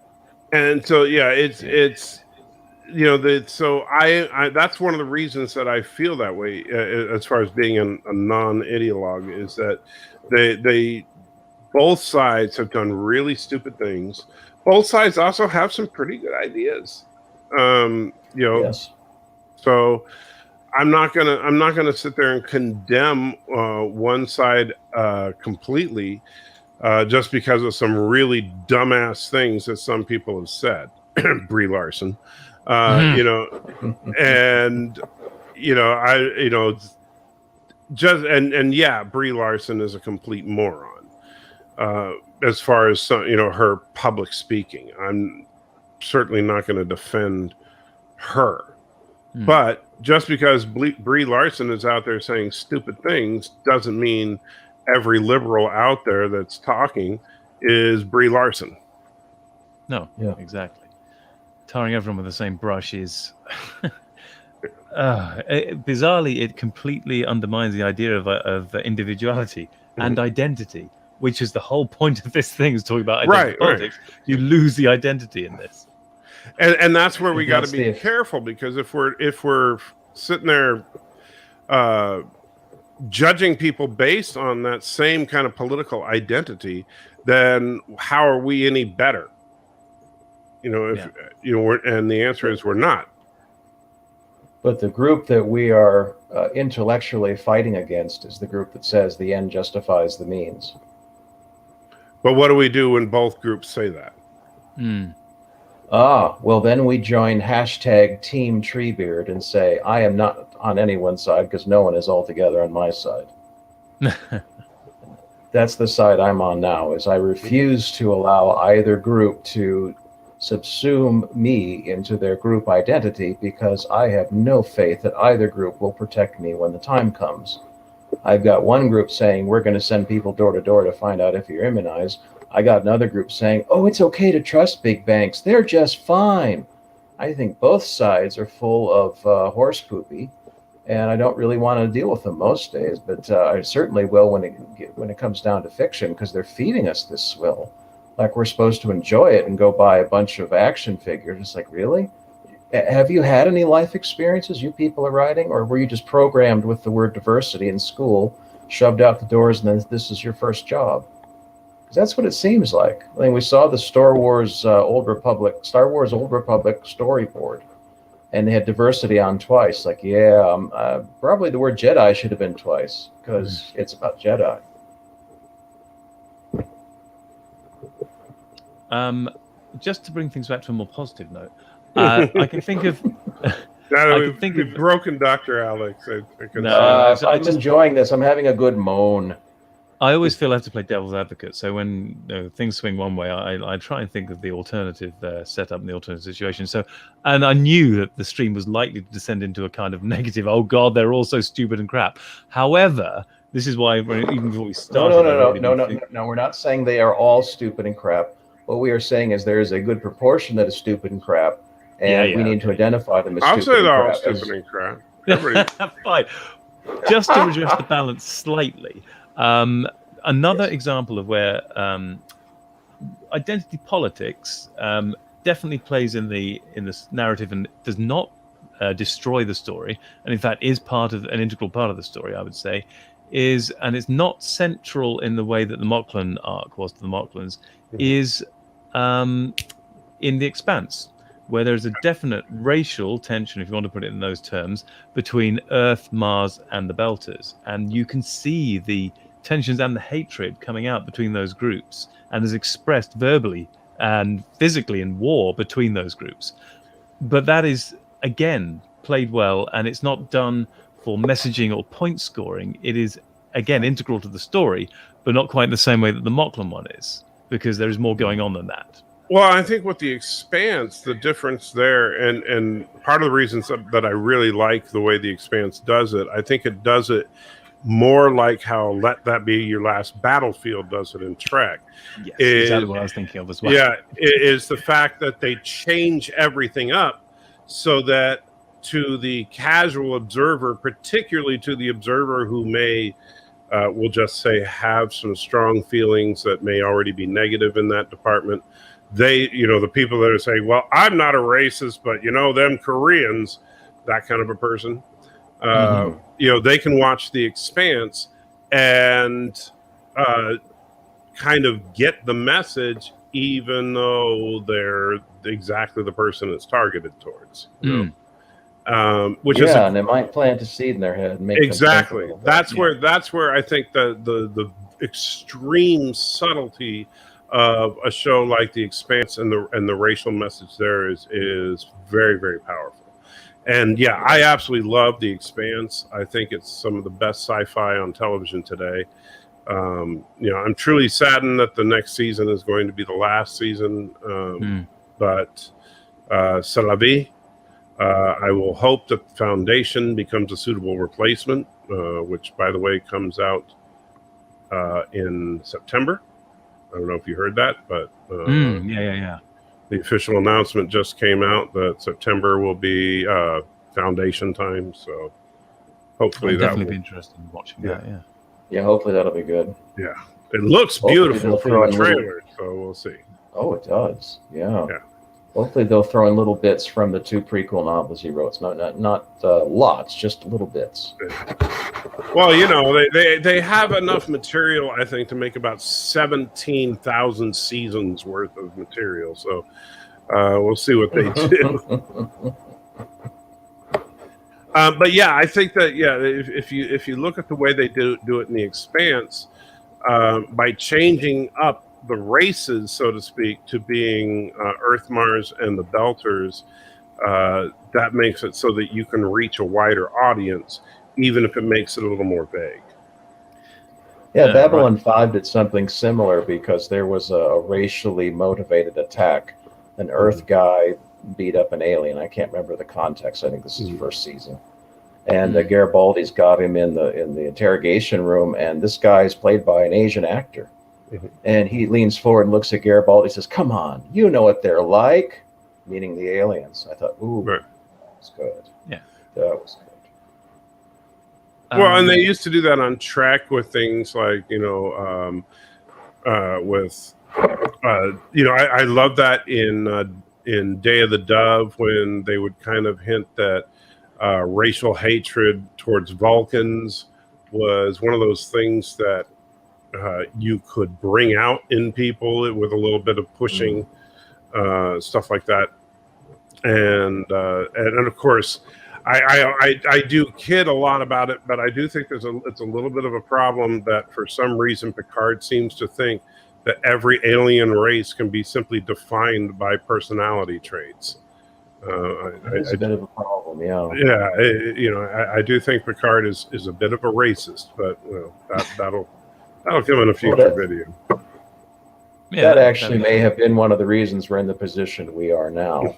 And so it's so I that's one of the reasons that I feel that way as far as being a non-ideologue, is that they both sides have done really stupid things. Both sides also have some pretty good ideas. Yes. So I'm not gonna sit there and condemn one side completely just because of some really dumbass things that some people have said. Brie Larson, and Brie Larson is a complete moron. As far as her public speaking, I'm certainly not going to defend her. But just because Brie Larson is out there saying stupid things doesn't mean every liberal out there that's talking is Brie Larson. No, exactly. Tarring everyone with the same brush is bizarrely, it completely undermines the idea of individuality and identity, which is the whole point of this thing, is talking about identity politics. Right. You lose the identity in this. And that's where we got to be careful, because if we're sitting there judging people based on that same kind of political identity, then how are we any better? And the answer is we're not. But the group that we are intellectually fighting against is the group that says the end justifies the means. But what do we do when both groups say that? Well, then we join hashtag Team Treebeard and say, I am not on anyone's side because no one is altogether on my side. That's the side I'm on now, is I refuse to allow either group to subsume me into their group identity, because I have no faith that either group will protect me when the time comes. I've got one group saying we're going to send people door to door to find out if you're immunized. I got another group saying, oh, it's okay to trust big banks. They're just fine. I think both sides are full of horse poopy, and I don't really want to deal with them most days, but I certainly will when it comes down to fiction, because they're feeding us this swill. like we're supposed to enjoy it and go buy a bunch of action figures. It's like, really? Have you had any life experiences, you people are writing, or were you just programmed with the word diversity in school, shoved out the doors, and then this is your first job? Because that's what it seems like. I mean, we saw the Star Wars Old Republic storyboard, and they had diversity on twice. Like, probably the word Jedi should have been twice, because it's about Jedi. Just to bring things back to a more positive note, I can think of. We've broken Dr. Alex. I'm enjoying this. I'm having a good moan. I always feel I have to play devil's advocate. So when things swing one way, I try and think of the alternative setup and the alternative situation. And I knew that the stream was likely to descend into a kind of negative. Oh God, they're all so stupid and crap. However, this is why even before we started. No. We're not saying they are all stupid and crap. What we are saying is there is a good proportion that is stupid and crap, and we need to identify them as I'll stupid say and crap. they're all stupid and crap. Fine. Just to adjust the balance slightly. Another example of where identity politics definitely plays in this narrative and does not destroy the story, and in fact is an integral part of the story, I would say, and it's not central in the way that the Moclan arc was to the Moclans, is in The Expanse, where there's a definite racial tension, if you want to put it in those terms, between Earth, Mars, and the Belters. And you can see the tensions and the hatred coming out between those groups, and is expressed verbally and physically in war between those groups. But that is, again, played well, and it's not done for messaging or point scoring. It is, again, integral to the story, but not quite in the same way that the Moclan one is, because there is more going on than that. Well, I think with The Expanse, the difference there, and part of the reasons that I really like the way The Expanse does it, I think it does it more like how Let That Be Your Last Battlefield does it in Trek. Yes, exactly what I was thinking of as well. Yeah, it is the fact that they change everything up so that to the casual observer, particularly to the observer who may, we'll just say, have some strong feelings that may already be negative in that department, the people that are saying, well, I'm not a racist, but them Koreans, that kind of a person, they can watch The Expanse and kind of get the message, even though they're exactly the person it's targeted towards. Which is and it might plant a seed in their head and make exactly. That's where I think the extreme subtlety of a show like The Expanse and the racial message there is very, very powerful. And yeah, I absolutely love The Expanse. I think it's some of the best sci-fi on television today. I'm truly saddened that the next season is going to be the last season, but c'est la vie. I will hope that Foundation becomes a suitable replacement, which, by the way, comes out in September. I don't know if you heard that, but the official announcement just came out that September will be Foundation time. So hopefully I'll definitely be interested in watching that. Yeah, hopefully that'll be good. Yeah, it looks beautiful from the trailer, so we'll see. Oh, it does. Yeah. Hopefully they'll throw in little bits from the 2 prequel novels he wrote. It's not lots, just little bits. Well, they have enough material, I think, to make about 17,000 seasons worth of material. So we'll see what they do. But yeah, I think that if you look at the way they do it in The Expanse, by changing up the races, so to speak, to being Earth, Mars, and the Belters, that makes it so that you can reach a wider audience, even if it makes it a little more vague. Yeah, Babylon 5 did something similar because there was a racially motivated attack. An Earth guy beat up an alien. I can't remember the context. I think this is the first season. And Garibaldi's got him in the interrogation room, and this guy is played by an Asian actor. And he leans forward and looks at Garibaldi and says, "Come on, you know what they're like," meaning the aliens. I thought, ooh, that's good. Yeah. That was good. Well, and they used to do that on Trek with things like, with I love that in Day of the Dove when they would kind of hint that racial hatred towards Vulcans was one of those things that you could bring out in people with a little bit of pushing, stuff like that, and of course, I do kid a lot about it, but I do think it's a little bit of a problem that for some reason Picard seems to think that every alien race can be simply defined by personality traits. It's a bit of a problem, yeah. Yeah, I do think Picard is a bit of a racist, but that'll come in a future video. Yeah, that actually may have been one of the reasons we're in the position we are now.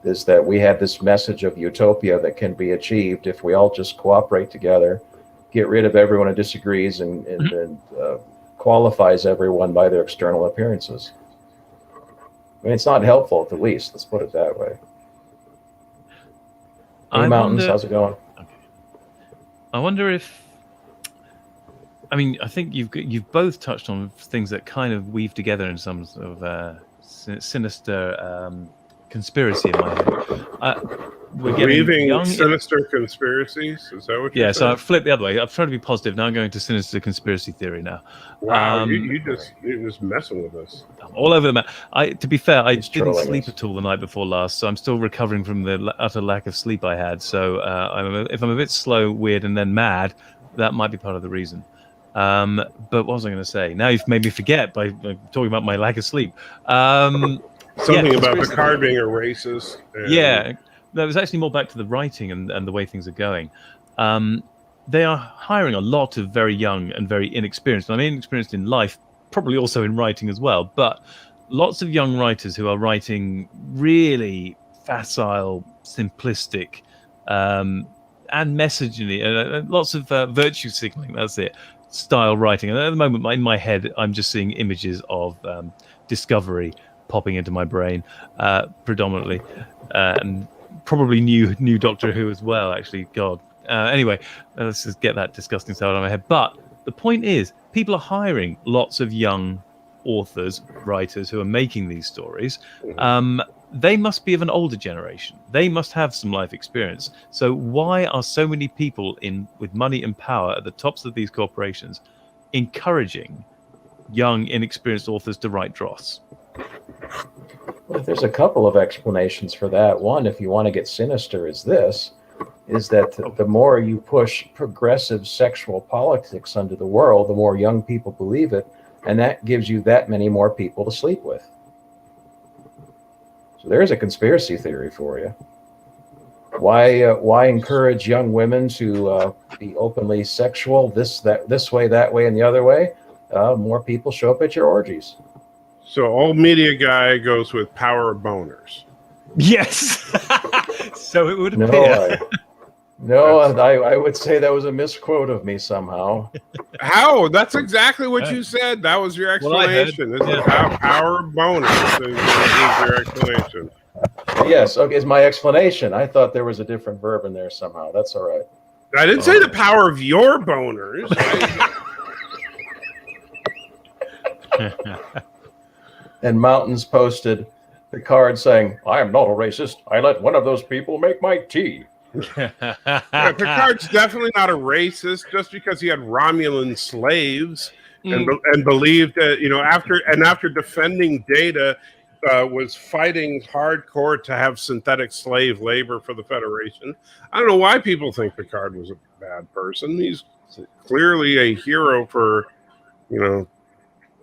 Is that we have this message of utopia that can be achieved if we all just cooperate together, get rid of everyone who disagrees, and qualifies everyone by their external appearances. I mean, it's not helpful at the least. Let's put it that way. Hey, Mountains, how's it going? Okay. I wonder if. I mean, I think you've both touched on things that kind of weave together in some sort of sinister conspiracy in my head. We're weaving sinister conspiracies. Is that what you're saying? So I've flipped the other way. I've tried to be positive. Now I'm going to sinister conspiracy theory now. Wow, you're just messing with us. I'm all over the map. To be fair, I didn't sleep at all the night before last, so I'm still recovering from the utter lack of sleep I had. So if I'm a bit slow, weird, and then mad, that might be part of the reason. But what was I going to say? Now you've made me forget by talking about my lack of sleep. Something about Picard being a racist. Yeah. No, it was actually more back to the writing and the way things are going. They are hiring a lot of very young and very inexperienced. I mean, inexperienced in life, probably also in writing as well, but lots of young writers who are writing really facile, simplistic, and messaging, lots of virtue signaling, that's it, style writing. And at the moment, in my head, I'm just seeing images of Discovery popping into my brain, predominantly, and probably new Doctor Who as well, actually. God. Anyway, let's just get that disgusting stuff out of my head. But the point is, people are hiring lots of young authors, writers who are making these stories. They must be of an older generation. They must have some life experience. So why are so many people with money and power at the tops of these corporations encouraging young, inexperienced authors to write dross? Well, there's a couple of explanations for that. One, if you want to get sinister, is that the more you push progressive sexual politics under the world, the more young people believe it, and that gives you that many more people to sleep with. So there's a conspiracy theory for you. Why encourage young women to be openly sexual this way, that way, and the other way? More people show up at your orgies. So old media guy goes with power of boners. Yes. So it would appear. I would say that was a misquote of me somehow. How? That's exactly what you said. That was your explanation. This is power of boners is your explanation. Yes, okay, it's my explanation. I thought there was a different verb in there somehow. That's all right. I didn't say the power of your boners. And Mountains posted Picard saying, "I am not a racist. I let one of those people make my tea." Yeah, Picard's definitely not a racist just because he had Romulan slaves and believed that, after defending Data, was fighting hardcore to have synthetic slave labor for the Federation. I don't know why people think Picard was a bad person. He's clearly a hero for, the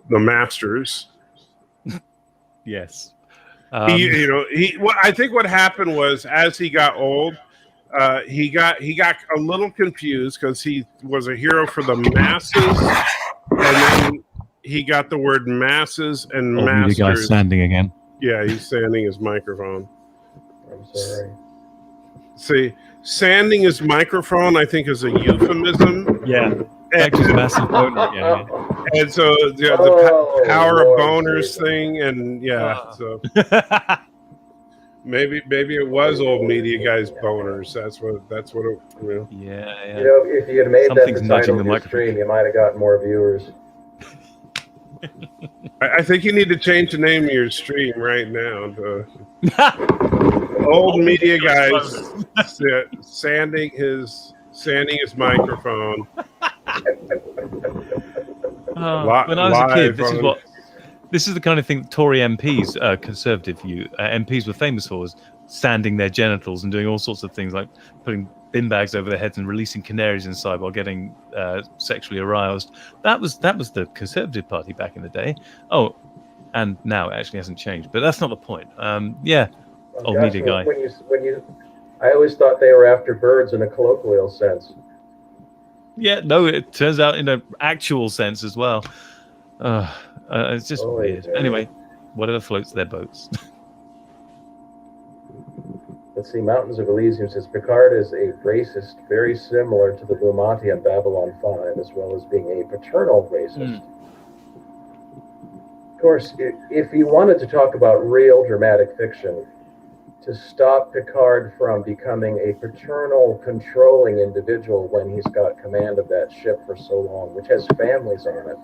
Masters. Yes. I think what happened was, as he got old, he got a little confused because he was a hero for the masses, and then he got the word masses and masters. The guy's standing again. Yeah, he's sanding his microphone. I'm sorry. See, sanding his microphone, I think, is a euphemism. Yeah. Massive boner. Yeah. And so the power of boners thing, and so maybe it was old media guys' boners. That's what it. Yeah. If you had made that the title of your stream, you might have gotten more viewers. I think you need to change the name of your stream right now. Old media guys sanding his microphone. When I was a kid, this is the kind of thing that Tory MPs, Conservative MPs, were famous for, was sanding their genitals and doing all sorts of things like putting bin bags over their heads and releasing canaries inside while getting sexually aroused. That was the Conservative Party back in the day. Oh, and now it actually hasn't changed, but that's not the point. Old media guy. I always thought they were after birds in a colloquial sense. Yeah, no, it turns out in an actual sense as well. It's just weird. Yeah. Anyway, whatever floats their boats. Let's see, Mountains of Elysium says Picard is a racist, very similar to the Blumati on Babylon 5, as well as being a paternal racist. Of course, if you wanted to talk about real dramatic fiction, to stop Picard from becoming a paternal, controlling individual when he's got command of that ship for so long, which has families on it,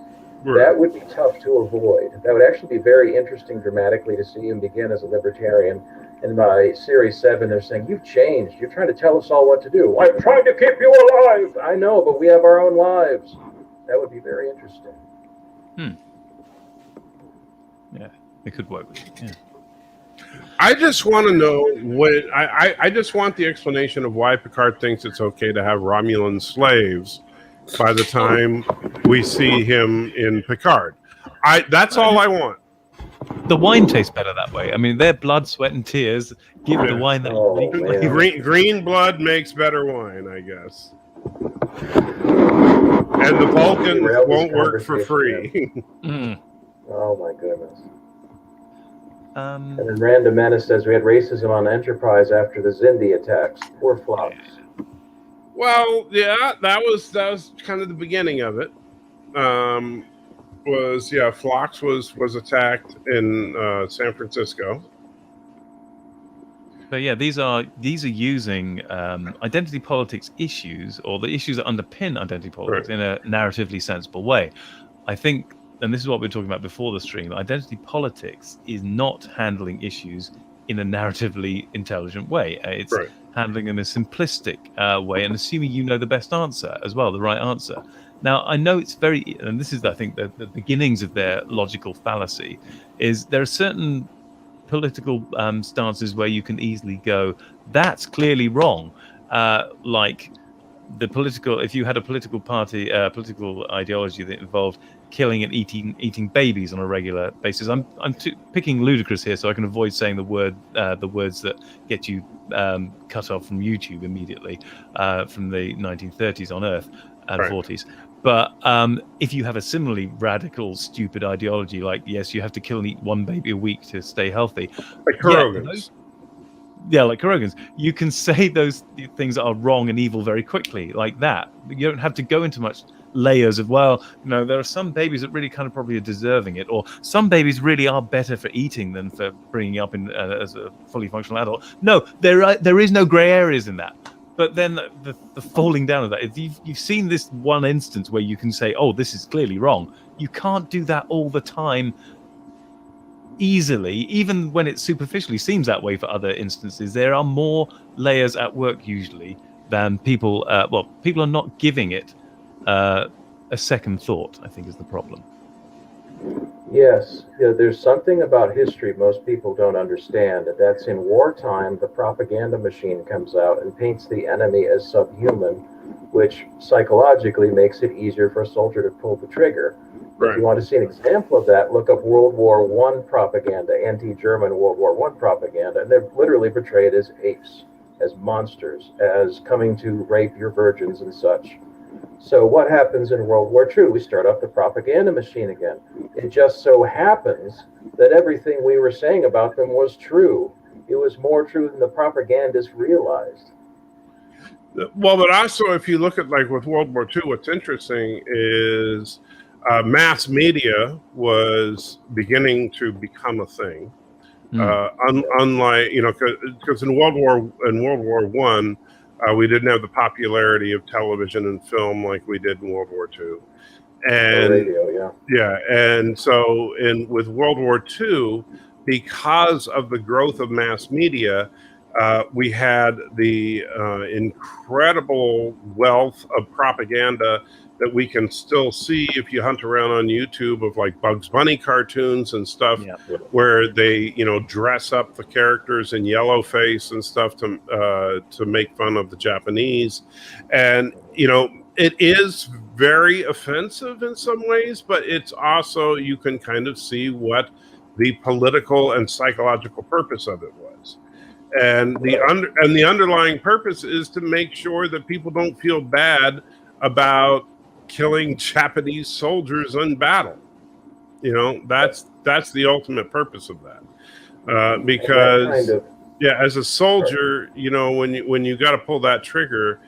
that would be tough to avoid. That would actually be very interesting dramatically to see him begin as a libertarian. And by Series 7, they're saying, you've changed. You're trying to tell us all what to do. I'm trying to keep you alive. I know, but we have our own lives. That would be very interesting. Yeah, it could work. Yeah. I just want to know I just want the explanation of why Picard thinks it's okay to have Romulan slaves by the time we see him in Picard. That's all I want. The wine tastes better that way. I mean, their blood, sweat, and tears give the wine that. Green blood makes better wine, I guess. And the Vulcans won't work for free. Oh my goodness. And then Random Menace says we had racism on Enterprise after the Xindi attacks. Poor Phlox. Well, yeah, that was kind of the beginning of it. Phlox was attacked in San Francisco. But yeah, these are using identity politics issues, or the issues that underpin identity politics, in a narratively sensible way. I think, and this is what we were talking about before the stream, identity politics is not handling issues in a narratively intelligent way. It's handling them in a simplistic way and assuming you know the best answer as well, the right answer. Now, I know it's and this is, I think, the beginnings of their logical fallacy, is there are certain political stances where you can easily go, that's clearly wrong. Like if you had a political party, political ideology that involved killing and eating babies on a regular basis. I'm picking ludicrous here, so I can avoid saying the words that get you cut off from YouTube immediately from the 1930s on Earth and 40s. But if you have a similarly radical, stupid ideology, like, yes, you have to kill and eat one baby a week to stay healthy. Like Kurogans. Yeah, like Kurogans. You can say those things are wrong and evil very quickly, like that. You don't have to go into much layers of, there are some babies that really kind of probably are deserving it, or some babies really are better for eating than for bringing up in as a fully functional adult. No, there is no gray areas in that. But then the falling down of that, if you've seen this one instance where you can say, oh, this is clearly wrong, you can't do that all the time easily, even when it superficially seems that way for other instances. There are more layers at work usually than people are not giving it a second thought, I think, is the problem. Yes, there's something about history most people don't understand. That's in wartime, the propaganda machine comes out and paints the enemy as subhuman, which psychologically makes it easier for a soldier to pull the trigger. If you want to see an example of that, look up World War I propaganda, anti-German World War I propaganda, and they're literally portrayed as apes, as monsters, as coming to rape your virgins and such. So what happens in World War II? We start up the propaganda machine again. It just so happens that everything we were saying about them was true. It was more true than the propagandists realized. Well, but also, if you look at, like, with World War II, what's interesting is mass media was beginning to become a thing. Unlike, because in World War I, We didn't have the popularity of television and film like we did in World War II. And radio, and so with World War II, because of the growth of mass media, we had the incredible wealth of propaganda that we can still see if you hunt around on YouTube, of like Bugs Bunny cartoons and stuff, where they, dress up the characters in yellow face and stuff to make fun of the Japanese. And, it is very offensive in some ways, but it's also, you can kind of see what the political and psychological purpose of it was. And the underlying purpose is to make sure that people don't feel bad about killing Japanese soldiers in battle. That's the ultimate purpose of that. Because as a soldier, when you got to pull that trigger,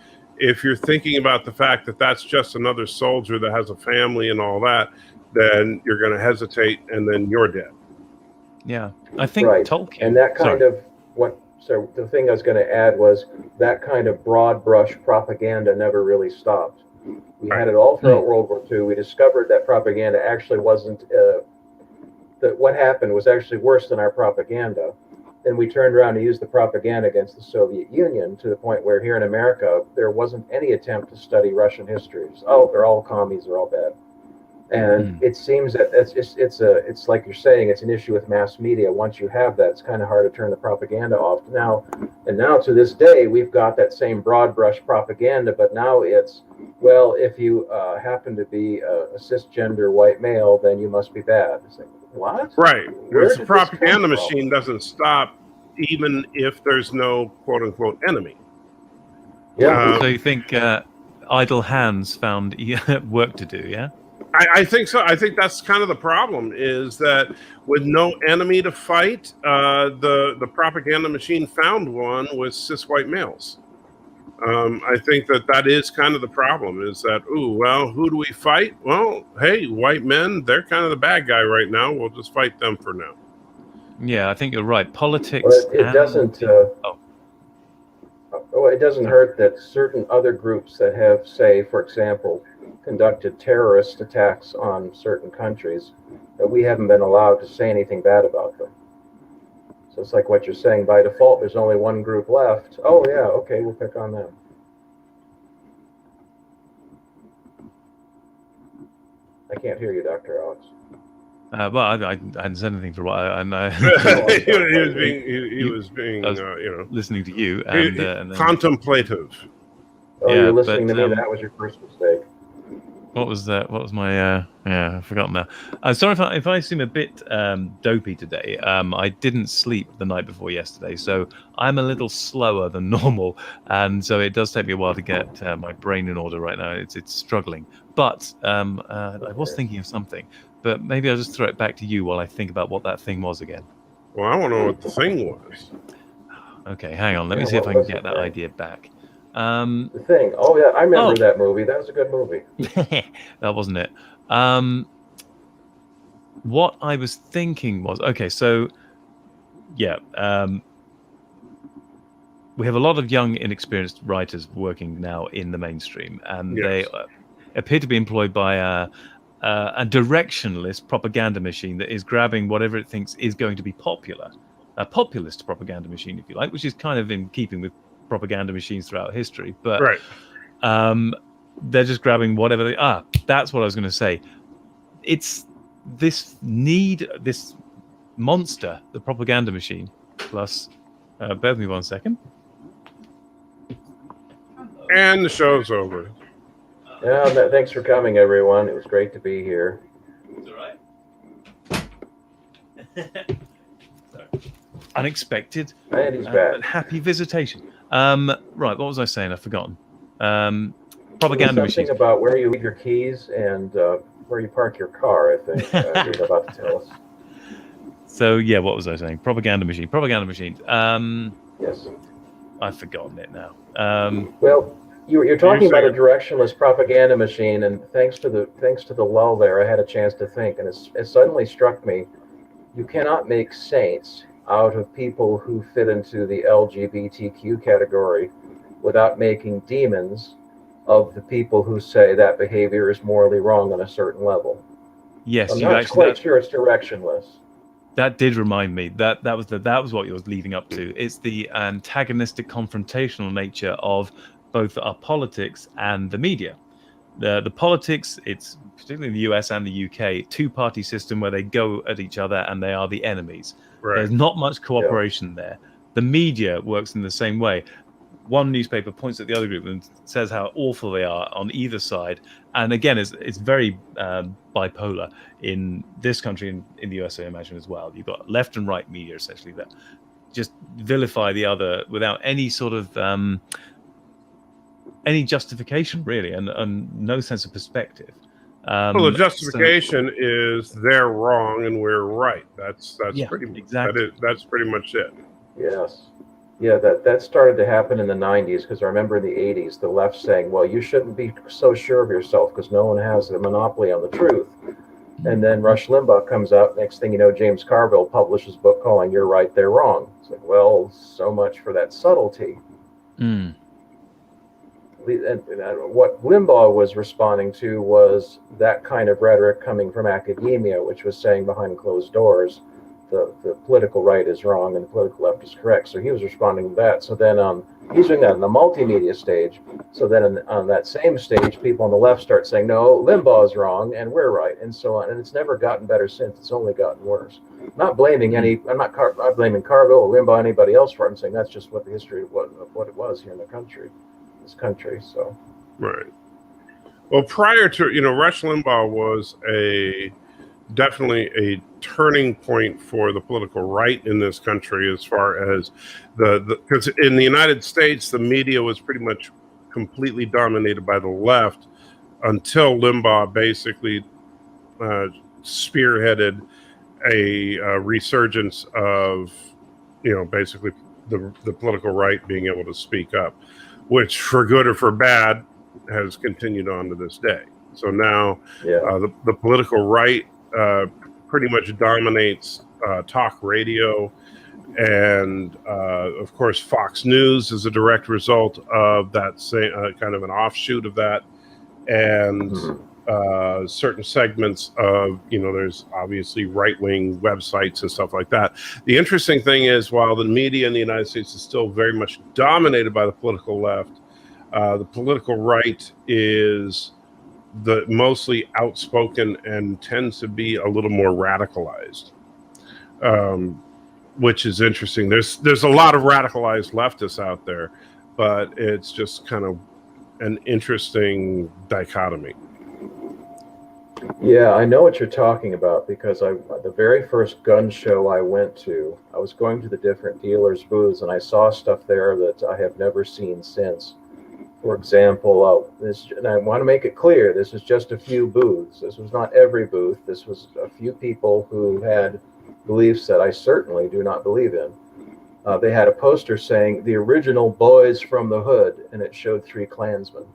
if you're thinking about the fact that that's just another soldier that has a family and all that, then you're going to hesitate, and then you're dead. Yeah, I think Tolkien. And that kind of So the thing I was going to add was that kind of broad brush propaganda never really stopped. We had it all throughout World War II. We discovered that propaganda actually wasn't, that what happened was actually worse than our propaganda. Then we turned around to use the propaganda against the Soviet Union, to the point where here in America, there wasn't any attempt to study Russian history. They're all commies, they're all bad. And it seems that it's like you're saying, it's an issue with mass media. Once you have that, it's kind of hard to turn the propaganda off. Now to this day, we've got that same broad brush propaganda, but now it's, well, if you happen to be a cisgender white male, then you must be bad. It's like, what? Right. The propaganda machine doesn't stop even if there's no quote unquote enemy. Yeah. So you think idle hands found work to do, yeah? I think so. I think that's kind of the problem, is that with no enemy to fight, the propaganda machine found one with cis white males. I think that is kind of the problem, is that, who do we fight? Well, hey, white men, they're kind of the bad guy right now. We'll just fight them for now. Yeah, I think you're right. Politics. Well, it doesn't. It doesn't hurt that certain other groups that have, say, for example, conducted terrorist attacks on certain countries, that we haven't been allowed to say anything bad about them. So it's like what you're saying, by default, there's only one group left. Oh yeah, okay, we'll pick on them. I can't hear you, Dr. Alex. Well, I hadn't said anything for a while, and he was being listening to you and then, contemplative. Oh, you're listening to me. That was your first mistake. What was that? What was my? I've forgotten now. I'm sorry if I seem a bit dopey today. I didn't sleep the night before yesterday, so I'm a little slower than normal, and so it does take me a while to get my brain in order right now. It's struggling, but I was thinking of something. But maybe I'll just throw it back to you while I think about what that thing was again. Well, I want to know what the thing was. Okay, hang on. Let me see if I can get that idea back. The Thing. Oh yeah, I remember that movie. That was a good movie. That wasn't it. What I was thinking was, okay, so yeah, we have a lot of young, inexperienced writers working now in the mainstream, and they appear to be employed by a directionless propaganda machine that is grabbing whatever it thinks is going to be popular, a populist propaganda machine, if you like, which is kind of in keeping with propaganda machines throughout history. But they're just grabbing whatever they are. That's what I was going to say. It's this monster, the propaganda machine, plus, bear with me 1 second. And the show's over. Yeah, thanks for coming, everyone. It was great to be here. It's all right. Unexpected. And he's back. Happy visitation. Right, what was I saying? I've forgotten. Propaganda machine. Something about where you leave your keys and where you park your car, I think. You're about to tell us. So, yeah, what was I saying? Propaganda machine. Propaganda machine. Yes. I've forgotten it now. Well, you're talking about a directionless propaganda machine, and thanks to the lull there, I had a chance to think, and it suddenly struck me, you cannot make saints out of people who fit into the LGBTQ category. without making demons of the people who say that behavior is morally wrong on a certain level. Yes, I'm you not actually quite sure it's directionless. that did remind me that was what you was leading up to. It's the antagonistic, confrontational nature of both our politics and the media. The politics, it's particularly in the US and the UK, two-party system where they go at each other and they are the enemies. Right. There's not much cooperation there. The media works in the same way. One newspaper points at the other group and says how awful they are on either side. And again, it's very bipolar in this country and in the US, I imagine, as well. You've got left and right media, essentially, that just vilify the other without any sort of any justification, really, and no sense of perspective. Well, the justification is they're wrong and we're right. That's yeah, pretty exactly. that's pretty much it. Yes. Yeah, that started to happen in the 90s, because I remember in the 80s, the left saying, well, you shouldn't be so sure of yourself because no one has a monopoly on the truth. And then Rush Limbaugh comes out. Next thing you know, James Carville publishes a book calling You're Right, They're Wrong. It's like, well, so much for that subtlety. Mm. And what Limbaugh was responding to was that kind of rhetoric coming from academia, which was saying behind closed doors, the political right is wrong and the political left is correct. So he was responding to that. So then he's doing that on the multimedia stage. So then on that same stage, people on the left start saying, no, Limbaugh is wrong and we're right, and so on. And it's never gotten better since. It's only gotten worse. Not blaming I'm not blaming Carville or Limbaugh, anybody else for it. I'm saying that's just what the history of what it was here in the country. So right. Well, prior to Rush Limbaugh was definitely a turning point for the political right in this country, as far as because in the United States the media was pretty much completely dominated by the left until Limbaugh basically spearheaded a resurgence of basically the political right being able to speak up, which for good or for bad has continued on to this day. So now the political right pretty much dominates talk radio, and of course Fox News is a direct result of that same kind of an offshoot of that, and certain segments of there's obviously right-wing websites and stuff like that. The interesting thing is, while the media in the United States is still very much dominated by the political left, the political right is the mostly outspoken and tends to be a little more radicalized, which is interesting. There's a lot of radicalized leftists out there, but it's just kind of an interesting dichotomy. Yeah, I know what you're talking about, because the very first gun show I went to, I was going to the different dealers' booths and I saw stuff there that I have never seen since. For example, and I want to make it clear, this is just a few booths. This was not every booth. This was a few people who had beliefs that I certainly do not believe in. They had a poster saying, "The original boys from the hood," and it showed 3 Klansmen.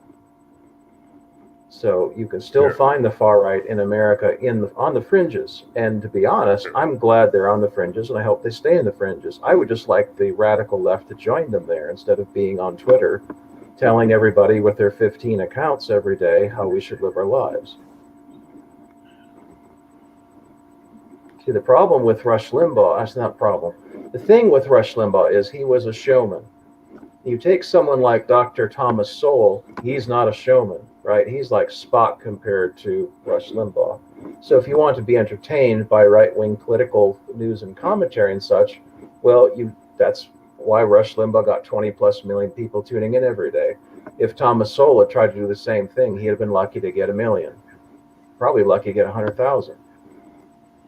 So you can still find the far right in America on the fringes. And to be honest, I'm glad they're on the fringes, and I hope they stay in the fringes. I would just like the radical left to join them there, instead of being on Twitter telling everybody with their 15 accounts every day how we should live our lives. See, the problem with Rush Limbaugh, that's not a problem. The thing with Rush Limbaugh is he was a showman. You take someone like Dr. Thomas Sowell, he's not a showman, right? He's like Spock compared to Rush Limbaugh. So if you want to be entertained by right-wing political news and commentary and such, well, that's why Rush Limbaugh got 20+ million people tuning in every day. If Thomas Sowell had tried to do the same thing, he'd have been lucky to get 1 million. Probably lucky to get 100,000.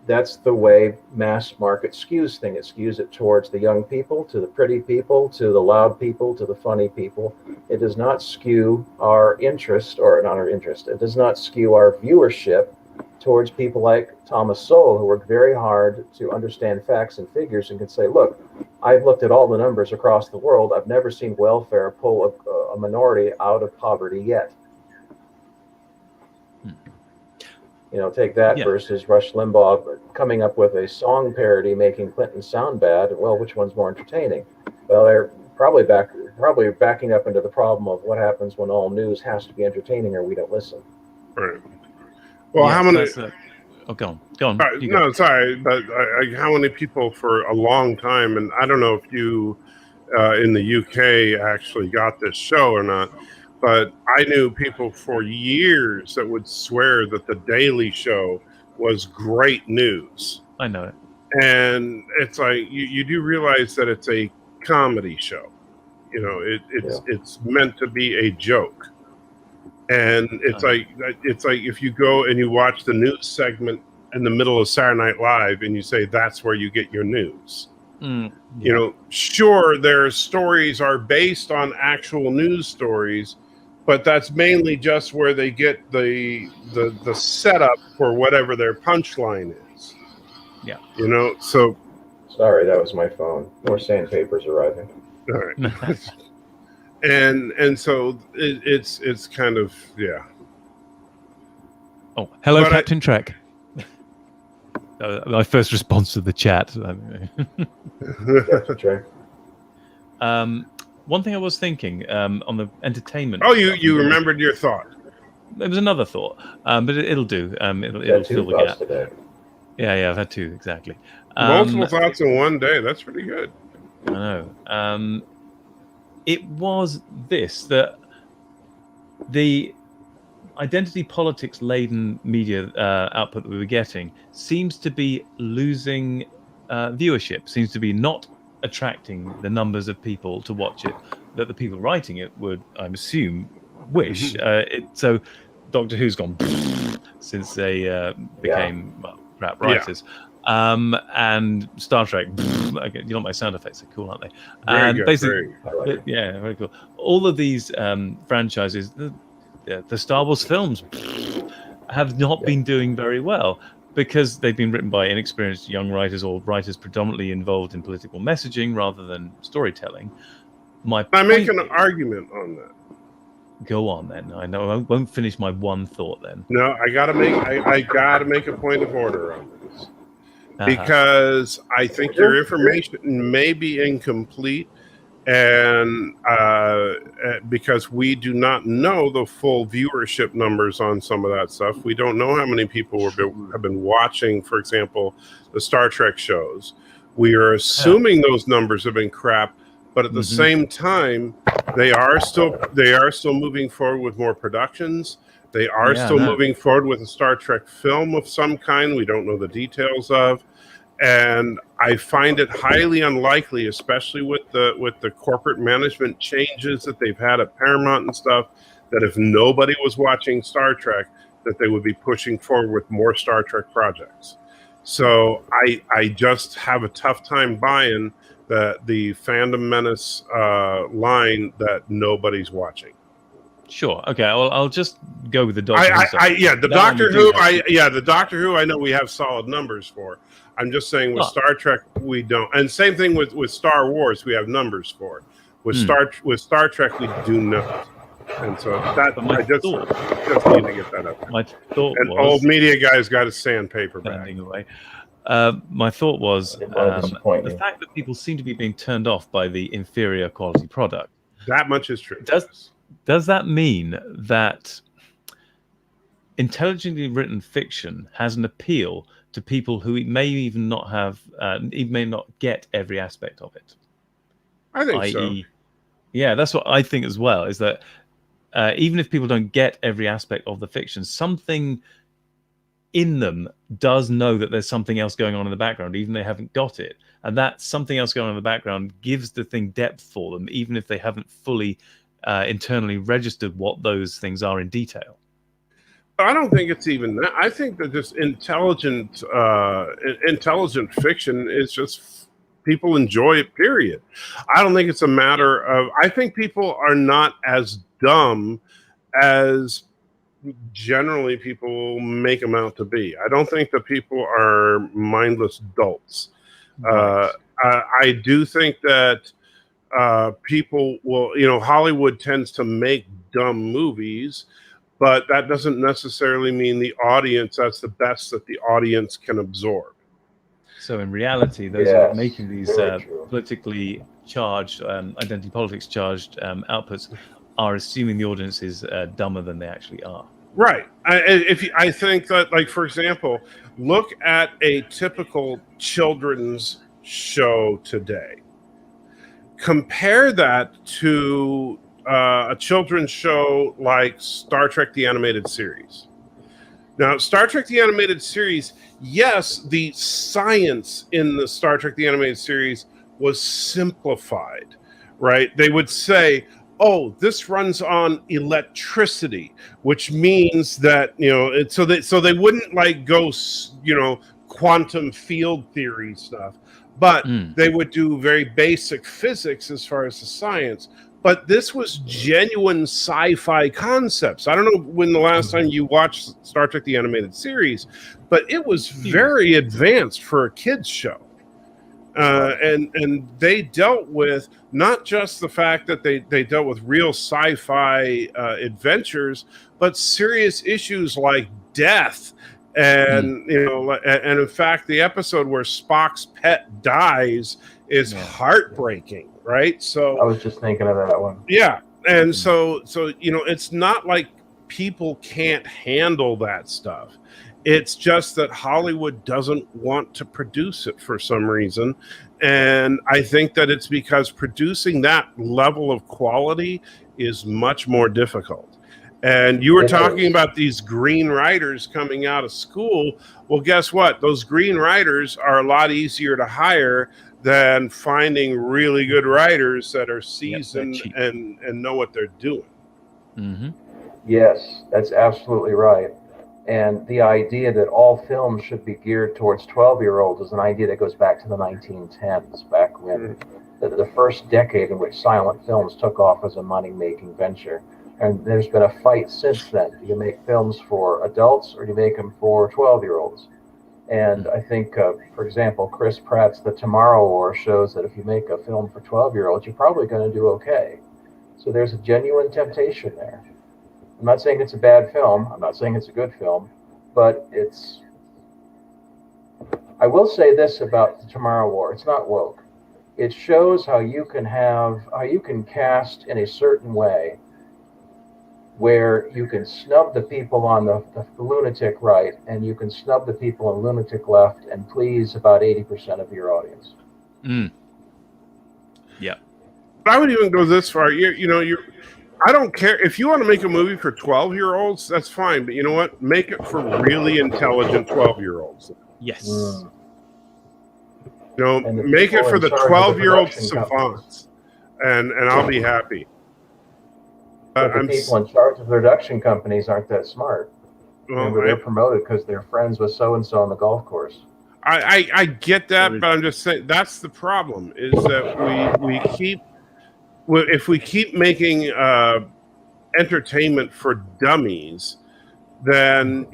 That's the way mass market skews things. It skews it towards the young people, to the pretty people, to the loud people, to the funny people. It does not skew our interest, or not our interest, it does not skew our viewership towards people like Thomas Sowell, who worked very hard to understand facts and figures and can say, look, I've looked at all the numbers across the world. I've never seen welfare pull a minority out of poverty yet. Take that versus Rush Limbaugh coming up with a song parody making Clinton sound bad. Well, which one's more entertaining? Well, they're probably backing up into the problem of what happens when all news has to be entertaining or we don't listen. Right. Well, Yes, how many? Oh, go on. No, sorry, but how many people for a long time? And I don't know if you in the UK actually got this show or not, but I knew people for years that would swear that the Daily Show was great news. I know it. And it's like you do realize that it's a comedy show. You know, it's meant to be a joke. And it's like if you go and you watch the news segment in the middle of Saturday Night Live and you say that's where you get your news. You know, sure, their stories are based on actual news stories, but that's mainly just where they get the setup for whatever their punchline is. Yeah. You know, so sorry, that was my phone. More sandpaper's arriving. All right. and so it's kind of Oh, hello, but Captain Trek. My first response to the chat. Captain Trek. One thing I was thinking on the entertainment. Oh, you remembered your thought. There was another thought, but it'll do. It'll fill the gap. Today. Yeah, I've had two exactly. Multiple thoughts in one day. That's pretty good. I know. It was this that the identity politics laden media output that we were getting seems to be losing viewership, seems to be not attracting the numbers of people to watch it that the people writing it would, I assume, wish. So Doctor Who's gone since they became crap writers. And Star Trek, you know, my sound effects are cool, aren't they? Very and good, basically, very. Yeah, very cool. All of these franchises, the Star Wars films have not been doing very well because they've been written by inexperienced young writers or writers predominantly involved in political messaging rather than storytelling. I make an argument on that. Go on then. I know I won't finish my one thought then. No, I gotta make a point of order on this. Because I think your information may be incomplete, and because we do not know the full viewership numbers on some of that stuff. We don't know how many people have been watching, for example, the Star Trek shows. We are assuming those numbers have been crap, but at the same time, they are still moving forward with more productions. They are still moving forward with a Star Trek film of some kind we don't know the details of. And I find it highly unlikely, especially with the corporate management changes that they've had at Paramount and stuff, that if nobody was watching Star Trek, that they would be pushing forward with more Star Trek projects. So I just have a tough time buying the Fandom Menace line that nobody's watching. Sure. Okay. I'll just go with the Doctor Who. The Doctor Who I know we have solid numbers for. I'm just saying with Star Trek we don't. And same thing with Star Wars we have numbers for. With Star Trek we do not. And so that I just need to get that up. My thought and was, old media guy's got a sandpaper bag. Away. My thought was the fact that people seem to be being turned off by the inferior quality product. That much is true. Does that mean that intelligently written fiction has an appeal to people who may even not have, may not get every aspect of it? I think so. Yeah, that's what I think as well, is that even if people don't get every aspect of the fiction, something in them does know that there's something else going on in the background, even if they haven't got it. And that something else going on in the background gives the thing depth for them, even if they haven't fully internally registered what those things are in detail. I don't think it's even that. I think that just intelligent fiction is just people enjoy it, period. I don't think it's a matter of, I think people are not as dumb as generally people make them out to be. I don't think that people are mindless dolts. Right. I do think that people will, Hollywood tends to make dumb movies, but that doesn't necessarily mean the audience, that's the best that the audience can absorb. So in reality, those who are making these politically charged, identity politics charged outputs are assuming the audience is dumber than they actually are. Right. I think that, like, for example, look at a typical children's show today. Compare that to a children's show like Star Trek: The Animated Series. Now, Star Trek: The Animated Series, yes, the science in the Star Trek: The Animated Series was simplified, right? They would say, oh, this runs on electricity, which means that, so they wouldn't like go, quantum field theory stuff, but they would do very basic physics as far as the science. But this was genuine sci-fi concepts. I don't know when the last time you watched Star Trek: The Animated Series, but it was very advanced for a kids show. And they dealt with not just the fact that they dealt with real sci-fi adventures, but serious issues like death. And, and in fact, the episode where Spock's pet dies is heartbreaking, right? So I was just thinking of that one. Yeah. And so, it's not like people can't handle that stuff. It's just that Hollywood doesn't want to produce it for some reason. And I think that it's because producing that level of quality is much more difficult. And you were talking about these green writers coming out of school. Well, guess what? Those green writers are a lot easier to hire than finding really good writers that are seasoned and know what they're doing. Mm-hmm. Yes, that's absolutely right. And the idea that all films should be geared towards 12-year-olds is an idea that goes back to the 1910s, back when the first decade in which silent films took off as a money-making venture. And there's been a fight since then. Do you make films for adults or do you make them for 12-year-olds? And I think, for example, Chris Pratt's The Tomorrow War shows that if you make a film for 12-year-olds, you're probably going to do okay. So there's a genuine temptation there. I'm not saying it's a bad film. I'm not saying it's a good film, but it's... I will say this about The Tomorrow War. It's not woke. It shows how you can cast in a certain way where you can snub the people on the lunatic right and you can snub the people on lunatic left and please about 80% of your audience. Yeah. I would even go this far. I don't care if you want to make a movie for 12-year-olds, that's fine. But you know what? Make it for really intelligent 12-year-olds. Yes. Make it for the 12-year-old savants, and I'll be happy. But the people in charge of the production companies aren't that smart. They're promoted because they're friends with so-and-so on the golf course. I get that, but I'm just saying that's the problem, is that if we keep making entertainment for dummies, then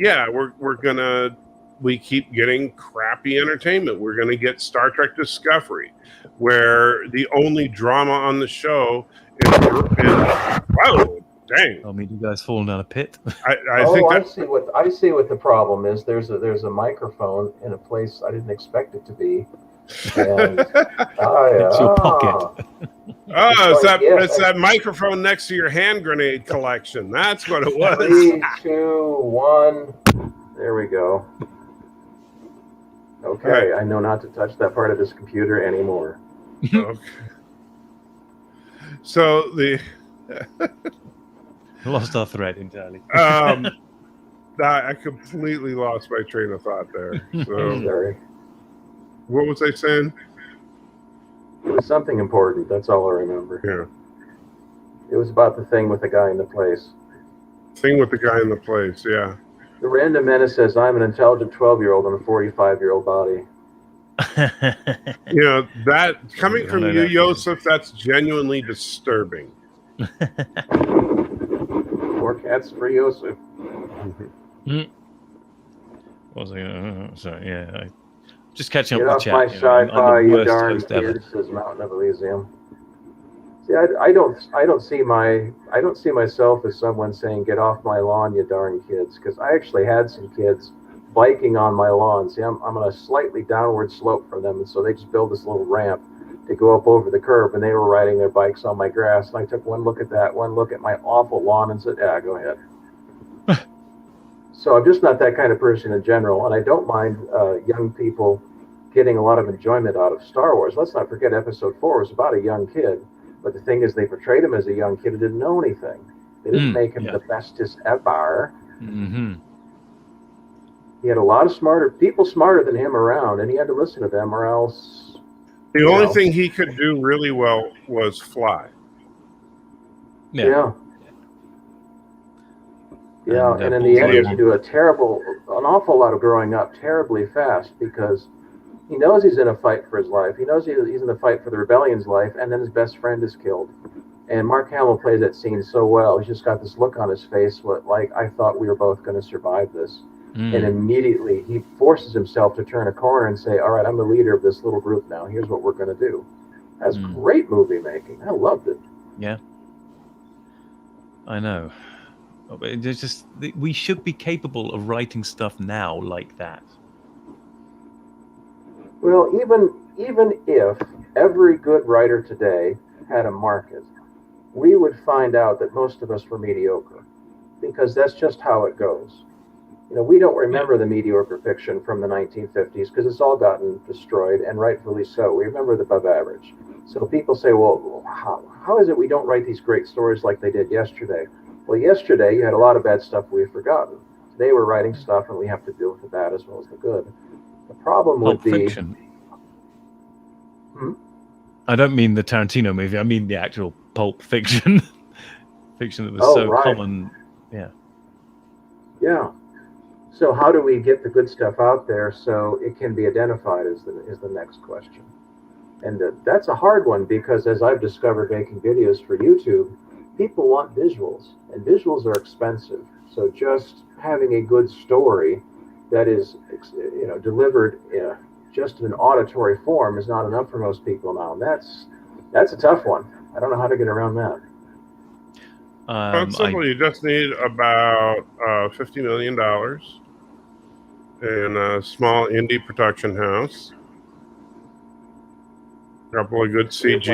we keep getting crappy entertainment. We're going to get Star Trek Discovery, where the only drama on the show is whoa, dang! I mean, you guys falling down a pit. I see what the problem is. There's a microphone in a place I didn't expect it to be. And, it's your pocket. It's that microphone next to your hand grenade collection. That's what it was. 3, 2, 1. There we go. Okay, right. I know not to touch that part of this computer anymore. Okay. So lost our thread entirely. I completely lost my train of thought there. So, sorry. What was I saying? It was something important. That's all I remember. Yeah. It was about the thing with the guy in the place. Thing with the guy in the place, yeah. The Random Menace says, I'm an intelligent 12-year-old in a 45-year-old body. That coming from you, Joseph, that's genuinely disturbing. More cats for Joseph. Sorry, yeah. Just catching up with chat. Get off my sci-fi, you darn kid, says Mountain of Elysium. See, I don't see myself as someone saying, "Get off my lawn, you darn kids," because I actually had some kids biking on my lawn. See, I'm on a slightly downward slope from them, and so they just build this little ramp to go up over the curb, and they were riding their bikes on my grass. And I took one look at that, one look at my awful lawn, and said, "Yeah, go ahead." So I'm just not that kind of person in general, and I don't mind young people getting a lot of enjoyment out of Star Wars. Let's not forget Episode 4 was about a young kid, but the thing is they portrayed him as a young kid who didn't know anything. They didn't make him the bestest ever. Mm-hmm. He had a lot of people smarter than him around, and he had to listen to them or else... The only thing he could do really well was fly. Yeah. And in the end, he has to do an awful lot of growing up terribly fast, because he knows he's in a fight for his life. He knows he's in the fight for the rebellion's life, and then his best friend is killed. And Mark Hamill plays that scene so well. He's just got this look on his face, like, I thought we were both going to survive this. And immediately he forces himself to turn a corner and say, all right, I'm the leader of this little group now. Here's what we're going to do. That's great movie making. I loved it. Yeah. I know. It's just, we should be capable of writing stuff now like that. Well, even if every good writer today had a market, we would find out that most of us were mediocre, because that's just how it goes. We don't remember the mediocre fiction from the 1950s because it's all gotten destroyed, and rightfully so. We remember the above average. So people say, well, how is it we don't write these great stories like they did yesterday? Well, yesterday you had a lot of bad stuff we've forgotten. Today we're writing stuff, and we have to deal with the bad as well as the good. The problem would be... Fiction. I don't mean the Tarantino movie. I mean the actual Pulp Fiction. Fiction that was common. Yeah. Yeah. So how do we get the good stuff out there so it can be identified is the next question. And that's a hard one, because as I've discovered making videos for YouTube, people want visuals, and visuals are expensive. So just having a good story that is delivered just in an auditory form is not enough for most people now. And that's a tough one. I don't know how to get around that. It's simple. You just need about $50 million in a small indie production house. A couple of good CG.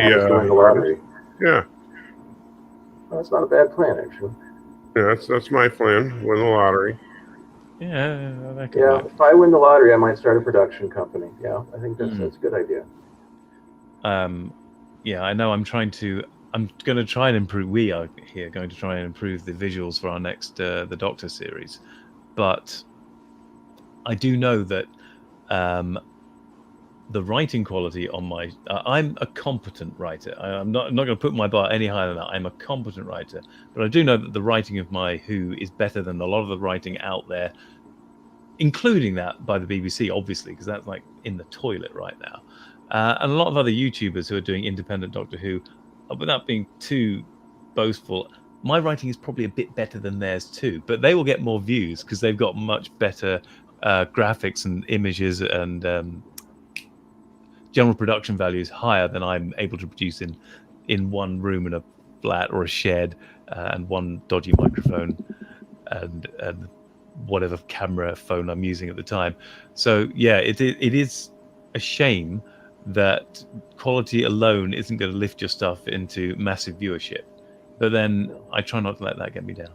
Yeah. Well, that's not a bad plan, actually. Yeah, that's my plan. Win the lottery. Yeah, if I win the lottery, I might start a production company. Yeah, I think that's a good idea. Yeah, I know. I'm going to try and improve. We are here going to try and improve the visuals for our next the Doctor series, but I do know that the writing quality on my I'm a competent writer. I'm not going to put my bar any higher than that. I'm a competent writer, but I do know that the writing of my Who is better than a lot of the writing out there, including that by the BBC, obviously, because that's like in the toilet right now. And a lot of other YouTubers who are doing independent Doctor Who, without being too boastful, my writing is probably a bit better than theirs too, but they will get more views because they've got much better graphics and images and general production values higher than I'm able to produce in one room in a flat or a shed and one dodgy microphone and whatever camera phone I'm using at the time. So yeah, it is a shame that quality alone isn't going to lift your stuff into massive viewership. But then I try not to let that get me down.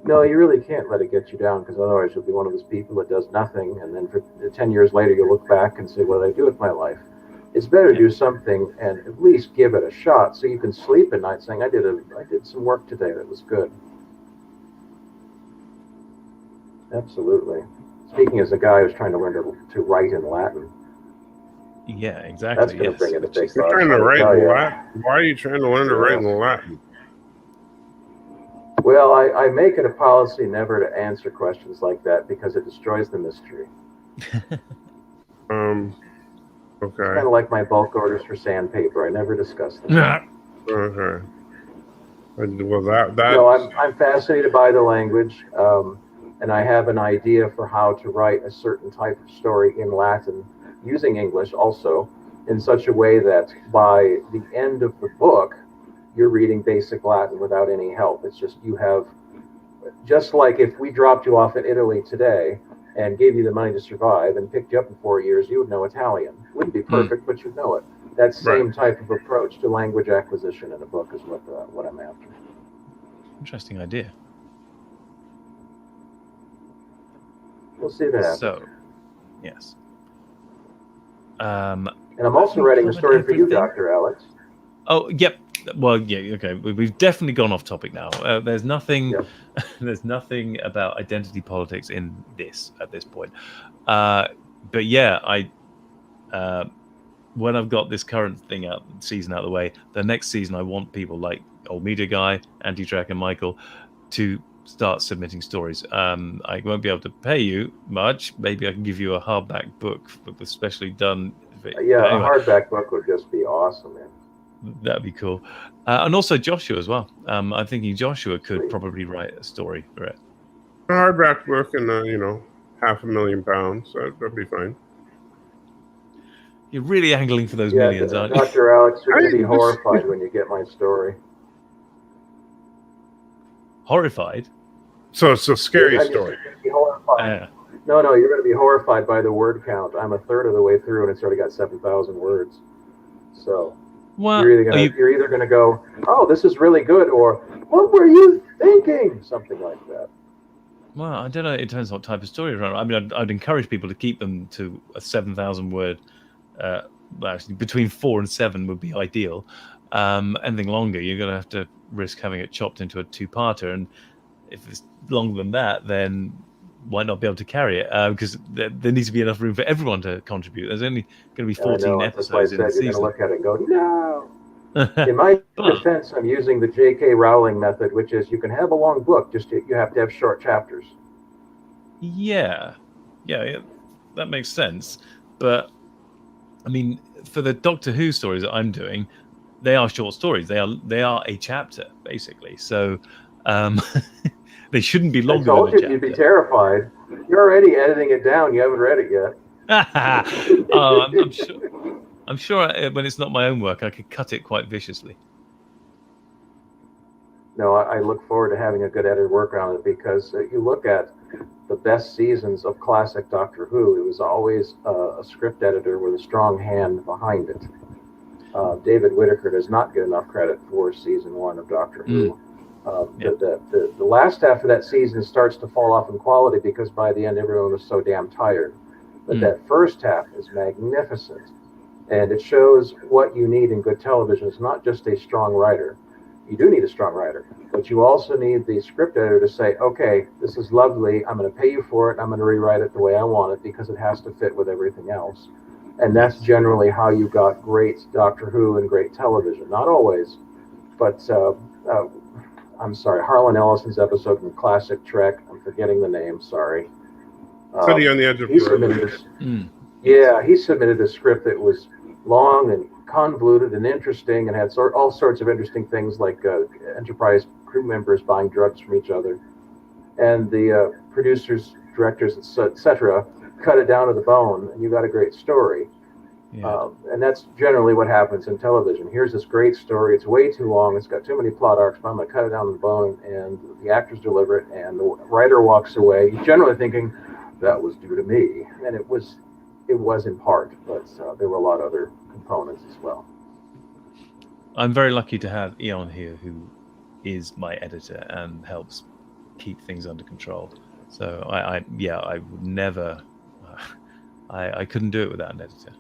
No, you really can't let it get you down, because otherwise you'll be one of those people that does nothing, and then for 10 years later you'll look back and say, what did I do with my life? It's better to do something and at least give it a shot so you can sleep at night saying, I did some work today that was good. Absolutely. Speaking as a guy who's trying to learn to write in Latin. Yeah, exactly. That's going to bring in a big You're trying to write in Latin? Why are you trying to learn to write in Latin? Well, I make it a policy never to answer questions like that because it destroys the mystery. Okay. Kind of like my bulk orders for sandpaper. I never discuss them. Okay. Well, that. No, I'm fascinated by the language, and I have an idea for how to write a certain type of story in Latin, using English also, in such a way that by the end of the book, you're reading basic Latin without any help. It's just you have just like if we dropped you off in Italy today and gave you the money to survive and picked you up in 4 years, you would know Italian. Wouldn't be perfect, but you'd know it. That same type of approach to language acquisition in a book is what I'm after. Interesting idea. We'll see that happen. So, yes. And I'm also writing a story for you, Dr. Alex. Oh, yep. Well, yeah, okay. We've definitely gone off topic now. There's nothing. Yep. There's nothing about identity politics in this at this point. But yeah, when I've got this current season out of the way, the next season I want people like Old Media Guy, Anti-Track, and Michael to start submitting stories. I won't be able to pay you much. Maybe I can give you a hardback book, but specially done. Yeah, anyway, a hardback book would just be awesome, man. That'd be cool. And also Joshua as well. I'm thinking Joshua could probably write a story for it. A hardback book and, £500,000. That'd be fine. You're really angling for those millions, aren't you? Dr. Alex, you're going to be horrified when you get my story. Horrified? So it's a scary story. Be horrified. No, you're going to be horrified by the word count. I'm a third of the way through, and it's already got 7,000 words. So well, you're either going to go, oh, this is really good, or what were you thinking? Something like that. Well, I don't know. It depends what type of story you're on. I mean, I'd encourage people to keep them to a 7,000 word. Actually, between 4 and 7 would be ideal. Anything longer, you're going to have to risk having it chopped into a two-parter. And if it's longer than that, then why not be able to carry it? Because there needs to be enough room for everyone to contribute. There's only going to be 14 episodes in the season. You're going to look at it and go, no. In my defense, I'm using the J.K. Rowling method, which is you can have a long book, just you have to have short chapters. Yeah, that makes sense. But I mean, for the Doctor Who stories that I'm doing, they are short stories. They are a chapter basically. So they shouldn't be longer. I told you you'd be terrified. You're already editing it down. You haven't read it yet. I'm sure when it's not my own work, I could cut it quite viciously. No, I look forward to having a good editor work on it, because you look at the best seasons of classic Doctor Who, it was always a script editor with a strong hand behind it. David Whittaker does not get enough credit for season 1 of Doctor Who. The last half of that season starts to fall off in quality because by the end everyone was so damn tired. But that first half is magnificent, and it shows what you need in good television. It's not just a strong writer. You do need a strong writer, but you also need the script editor to say, okay, this is lovely. I'm going to pay you for it. I'm going to rewrite it the way I want it because it has to fit with everything else. And that's generally how you got great Doctor Who and great television. Not always, but I'm sorry, Harlan Ellison's episode from Classic Trek. I'm forgetting the name. Sorry. City on the Edge of Forever. Yeah, he submitted a script that was long and convoluted and interesting and had all sorts of interesting things like Enterprise crew members buying drugs from each other. And the producers, directors, etc., cut it down to the bone, and you got a great story. And that's generally what happens in television. Here's this great story. It's way too long. It's got too many plot arcs, but I'm going to cut it down to the bone, and the actors deliver it, and the writer walks away, generally thinking, that was due to me. And it was in part, but there were a lot of other components as well. I'm very lucky to have Eon here, who is my editor and helps keep things under control. So I would never, I couldn't do it without an editor.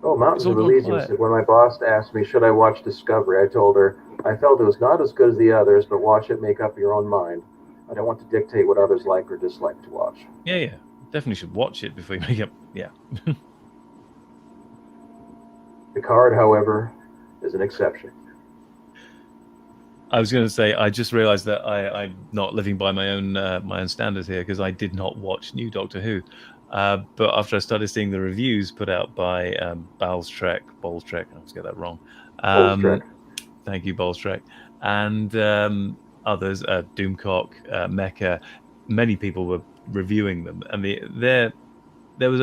Oh, Mountains of Elysium said, when my boss asked me, should I watch Discovery, I told her, I felt it was not as good as the others, but watch it, make up your own mind. I don't want to dictate what others like or dislike to watch. Yeah. Definitely should watch it before you make up. Yeah. Picard, however, is an exception. I was going to say, I just realized that I'm not living by my own standards here, because I did not watch New Doctor Who. But after I started seeing the reviews put out by Balstrek, I always get that wrong. Thank you, Balstrek. And others, Doomcock, Mecha, many people were reviewing them. And there was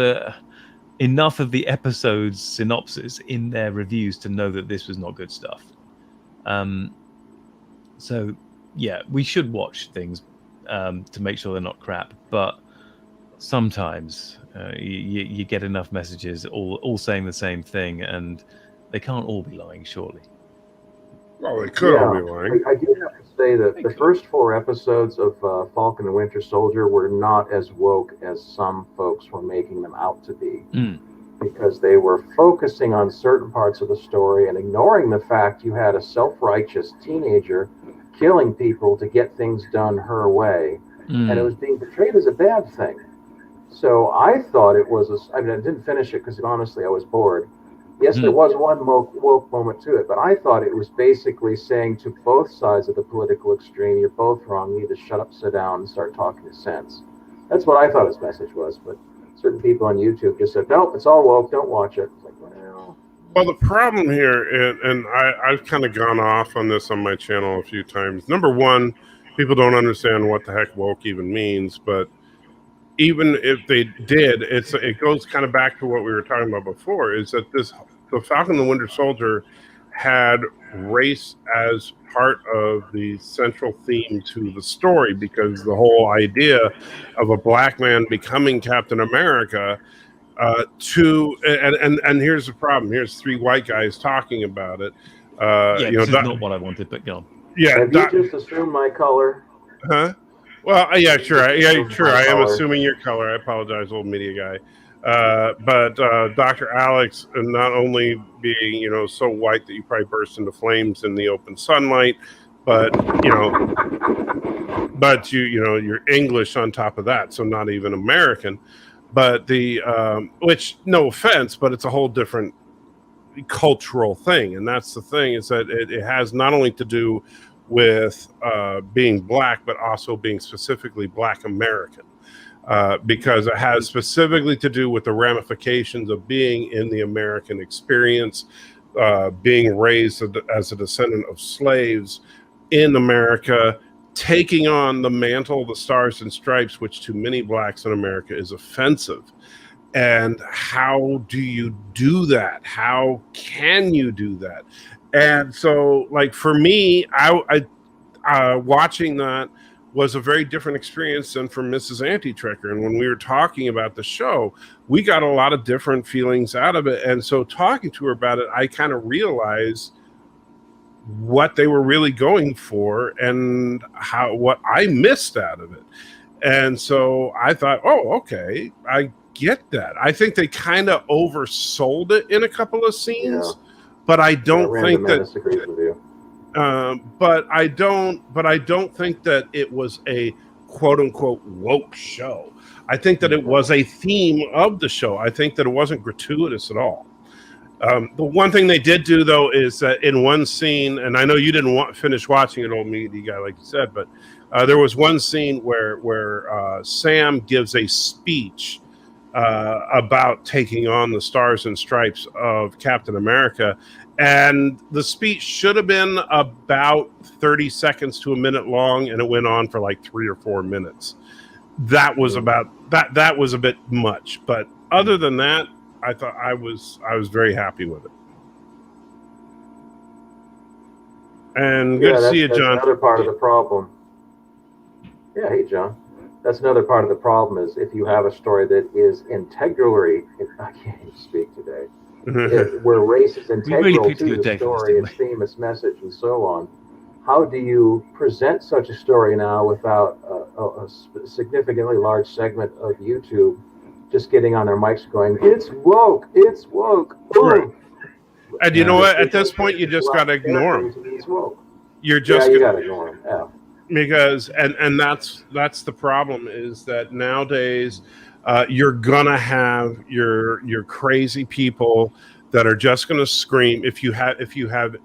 enough of the episode's synopsis in their reviews to know that this was not good stuff. So yeah, we should watch things to make sure they're not crap, but sometimes you get enough messages all saying the same thing, and they can't all be lying, surely. Well, they could all be lying. I do have to say that the first 4 episodes of Falcon and Winter Soldier were not as woke as some folks were making them out to be. Because they were focusing on certain parts of the story and ignoring the fact you had a self-righteous teenager killing people to get things done her way. And it was being portrayed as a bad thing. So I thought it was, I didn't finish it because honestly I was bored. Yes, there was one woke moment to it, but I thought it was basically saying to both sides of the political extreme, you're both wrong, you need to shut up, sit down, and start talking sense. That's what I thought his message was, but certain people on YouTube just said, nope, it's all woke, don't watch it. It's like, well, the problem here, and I've kind of gone off on this on my channel a few times. Number one, people don't understand what the heck woke even means, but even if they did, it goes kind of back to what we were talking about before, is that the Falcon and the Winter Soldier had race as part of the central theme to the story, because the whole idea of a black man becoming Captain America and here's the problem. Here's 3 white guys talking about it. This is not what I wanted, but go on. Yeah, have you just assumed my color? Huh? Well, yeah, sure. I am assuming your color. I apologize, old media guy. But Dr. Alex, not only being, so white that you probably burst into flames in the open sunlight, but you're English on top of that, so not even American. But which, no offense, but it's a whole different cultural thing, and that's the thing, is that it has not only to do with being black, but also being specifically black American, because it has specifically to do with the ramifications of being in the American experience, being raised as a descendant of slaves in America, taking on the mantle of the Stars and Stripes, which to many blacks in America is offensive. And how do you do that? How can you do that? And so, like, for me, I watching that was a very different experience than for Mrs. Anti-Trekker. And when we were talking about the show, we got a lot of different feelings out of it. And so talking to her about it, I kind of realized what they were really going for and what I missed out of it. And so I thought, oh, okay, I get that. I think they kind of oversold it in a couple of scenes, but I don't think that. With you. But I don't think that it was a quote unquote woke show. I think that it was a theme of the show. I think that it wasn't gratuitous at all. The one thing they did do, though, is that in one scene, and I know you didn't finish watching it, old media guy, like you said, but there was one scene where Sam gives a speech about taking on the Stars and Stripes of Captain America. And the speech should have been about 30 seconds to a minute long, and it went on for like 3 or 4 minutes. That was that was a bit much. But other than that, I thought I was very happy with it. And good to see you, John. That's another part of the problem. Yeah, hey, John. That's another part of the problem, is if you have a story that is integrally, I can't even speak today, where race is integral to the story, its theme, its message, and so on. How do you present such a story now without a significantly large segment of YouTube just getting on their mics going, it's woke, it's woke. Right. And you know what? At this point, you just got to ignore them. You're just you got to ignore them. Yeah. Because and that's the problem, is that nowadays you're gonna have your crazy people that are just gonna scream if you have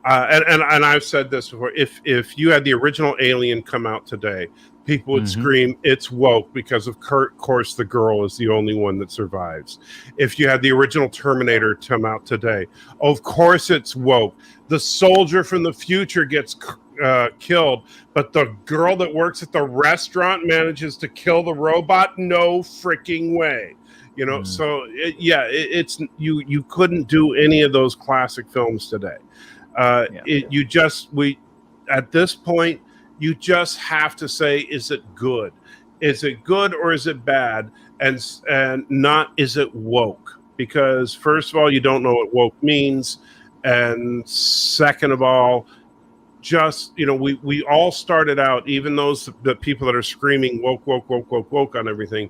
and I've said this before, if you had the original Alien come out today, people would scream it's woke because of course the girl is the only one that survives. If you had the original Terminator come out today, of course it's woke. The soldier from the future gets killed, but the girl that works at the restaurant manages to kill the robot. No freaking way. You know, so it's you couldn't do any of those classic films today. At this point, you just have to say, is it good? Is it good or is it bad? And not, is it woke? Because first of all, you don't know what woke means. And second of all, just, you know, we all started out, even the people that are screaming woke, woke, woke, woke, woke on everything,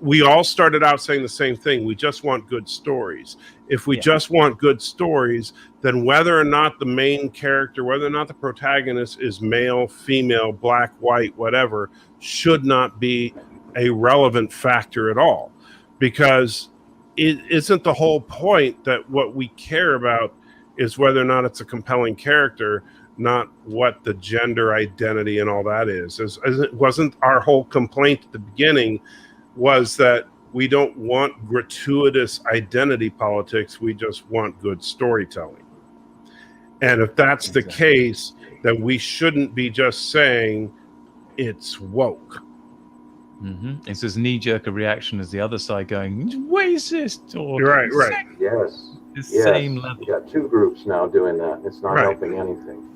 we all started out saying the same thing. We just want good stories. If we just want good stories, then whether or not the main character, whether or not the protagonist is male, female, black, white, whatever, should not be a relevant factor at all. Because it isn't the whole point that what we care about is whether or not it's a compelling character, not what the gender identity and all that is. As it wasn't our whole complaint at the beginning was that we don't want gratuitous identity politics. We just want good storytelling. And if that's the case, then we shouldn't be just saying it's woke. It's as knee-jerk a reaction as the other side going racist or right. Yes. The same level. You got two groups now doing that. It's not helping anything.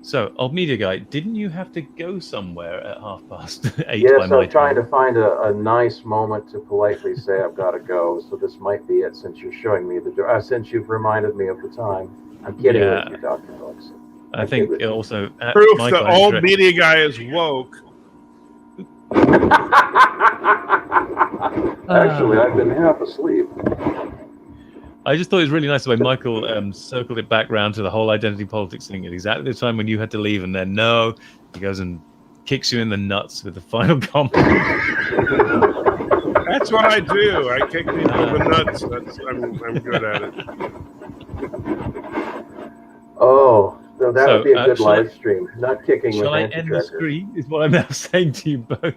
So, Old Media Guy, didn't you have to go somewhere at 8:30? Yes, I'm trying to find a nice moment to politely say I've got to go. So this might be it, since you're showing me the door. Since you've reminded me of the time. I'm kidding with you, Dr. Alex. I think it also proof the Old Media Guy is woke. Actually, I've been half asleep. I just thought it was really nice the way Michael circled it back round to the whole identity politics thing at exactly the time when you had to leave, and then he goes and kicks you in the nuts with the final comment. That's what I do. I kick people in the nuts. I'm good at it. Oh, so that would be a good live stream. Not kicking with Shall I end the screen? Is what I'm now saying to you both.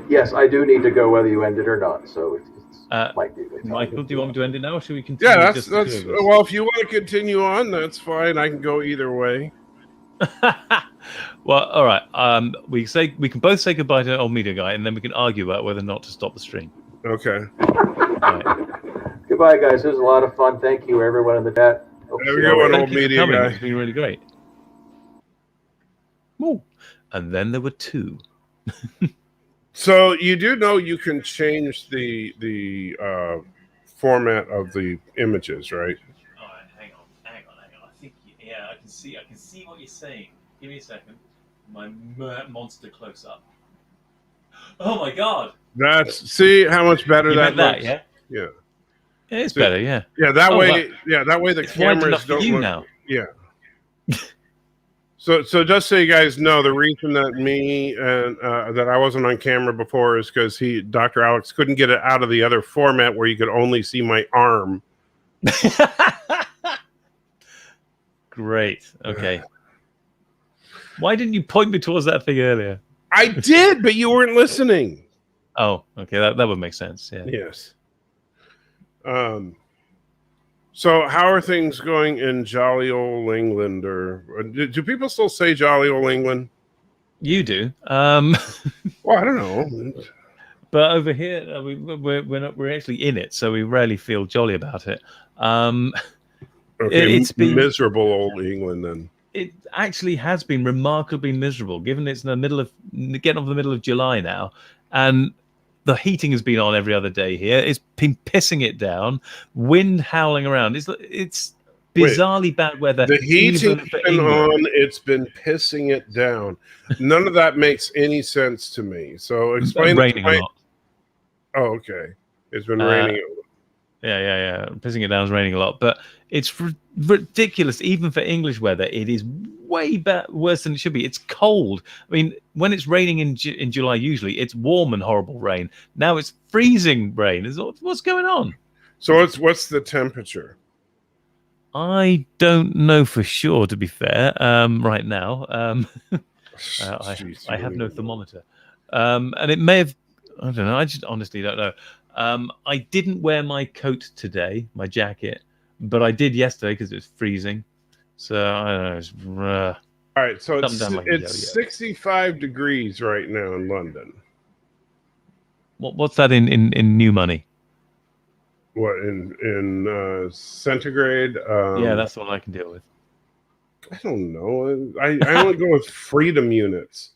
Yes, I do need to go whether you end it or not. So it might be a good time. Michael, do you want me to end it now, or should we continue? Yeah, that's well. If you want to continue on, that's fine. I can go either way. Well, all right. We can both say goodbye to Old Media Guy, and then we can argue about whether or not to stop the stream. Okay. Right. Goodbye, guys. It was a lot of fun. Thank you, everyone in the chat. There we go, an Old Media Guy. It's been really great. Ooh. And then there were two. So you do know you can change the format of the images, right? All right, hang on. I think I can see what you're saying. Give me a second. My monster close up. Oh my god! See how much better you that looks. Yeah. Yeah, it's better. Yeah. Yeah, that way. Yeah, that way the cameras don't look. Now. Yeah. So just so you guys know, the reason that me and that I wasn't on camera before is because Dr. Alex couldn't get it out of the other format where you could only see my arm. Great. Okay. Why didn't you point me towards that thing earlier? I did, but you weren't listening. Oh, okay. That would make sense. Yeah. Yes. So how are things going in jolly old England? Or do people still say jolly old England? You do. Well, I don't know. But over here, we're actually in it, so we rarely feel jolly about it. Okay, it's been miserable old England then. It actually has been remarkably miserable, given it's in the middle of July now, and the heating has been on every other day here. It's been pissing it down, wind howling around. It's bizarrely bad weather. The heating's been on. It's been pissing it down. None of that makes any sense to me. So explain. Raining a lot. Oh, okay. It's been raining. Yeah. Pissing it down is raining a lot, but it's ridiculous. Even for English weather, it is way worse than it should be. It's cold. I mean, when it's raining in July, usually it's warm and horrible rain. Now it's freezing rain. What's going on? So what's the temperature? I don't know for sure, to be fair. Right now, I have no thermometer, and it may have. I don't know. I just honestly don't know. I didn't wear my coat today, my jacket, but I did yesterday because it was freezing. So I don't know. All right, so Something done like a it's yo-yo. 65 degrees right now in London. What's that in new money? What in centigrade? Yeah, that's the one I can deal with. I don't know. I only go with freedom units,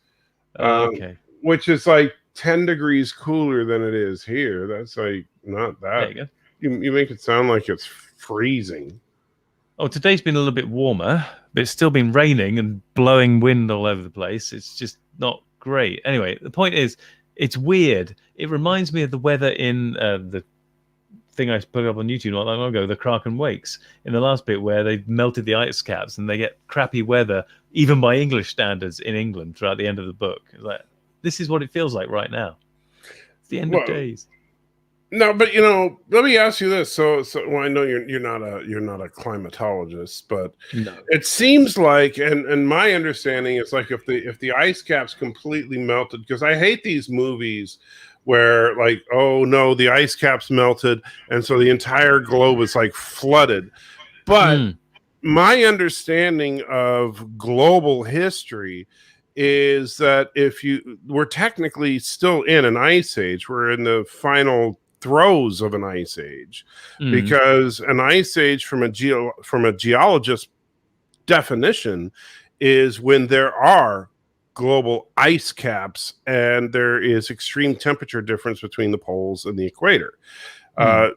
Okay. which is like 10 degrees cooler than it is here. That's like not There that. you go. You make it sound like it's freezing. Oh, today's been a little bit warmer, but it's still been raining and blowing wind all over the place. It's just not great. Anyway, the point is, it's weird. It reminds me of the weather in the thing I put up on YouTube not that long ago, the Kraken Wakes, in the last bit where they've melted the ice caps and they get crappy weather, even by English standards, in England throughout the end of the book. It's like, this is what it feels like right now. It's the end of days. No, but let me ask you this. So well, I know you're not a climatologist, but No. it seems like, and my understanding is like if the ice caps completely melted, because I hate these movies where like, oh no, the ice caps melted, and so the entire globe is like flooded. But my understanding of global history is that we're technically still in an ice age. We're in the final throes of an ice age, because an ice age from a geologist definition is when there are global ice caps and there is extreme temperature difference between the poles and the equator.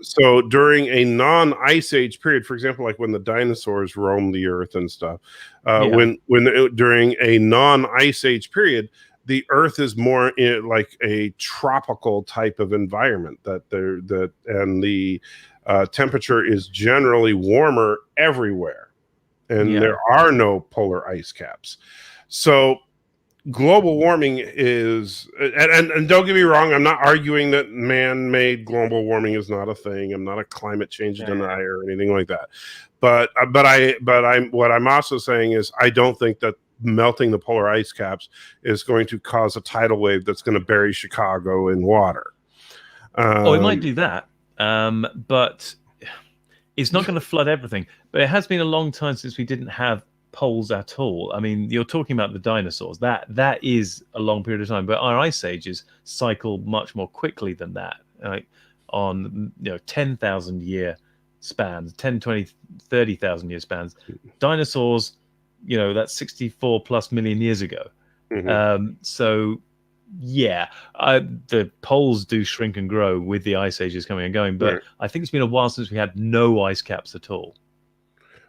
So during a non-ice age period, for example, like when the dinosaurs roamed the earth and stuff, during a non-ice age period, the Earth is more in like a tropical type of environment and the temperature is generally warmer everywhere, and there are no polar ice caps. So global warming is, and don't get me wrong, I'm not arguing that man-made global warming is not a thing. I'm not a climate change denier or anything like that. But what I'm also saying is I don't think that melting the polar ice caps is going to cause a tidal wave that's going to bury Chicago in water. It might do that, but it's not going to flood everything. But it has been a long time since we didn't have poles at all. I mean, you're talking about the dinosaurs. That is a long period of time, but our ice ages cycle much more quickly than that. Like on 10,000 year spans, 10, 20, 30,000 year spans. Dinosaurs, that's 64 plus million years ago. So yeah, the poles do shrink and grow with the ice ages coming and going, but I think it's been a while since we had no ice caps at all.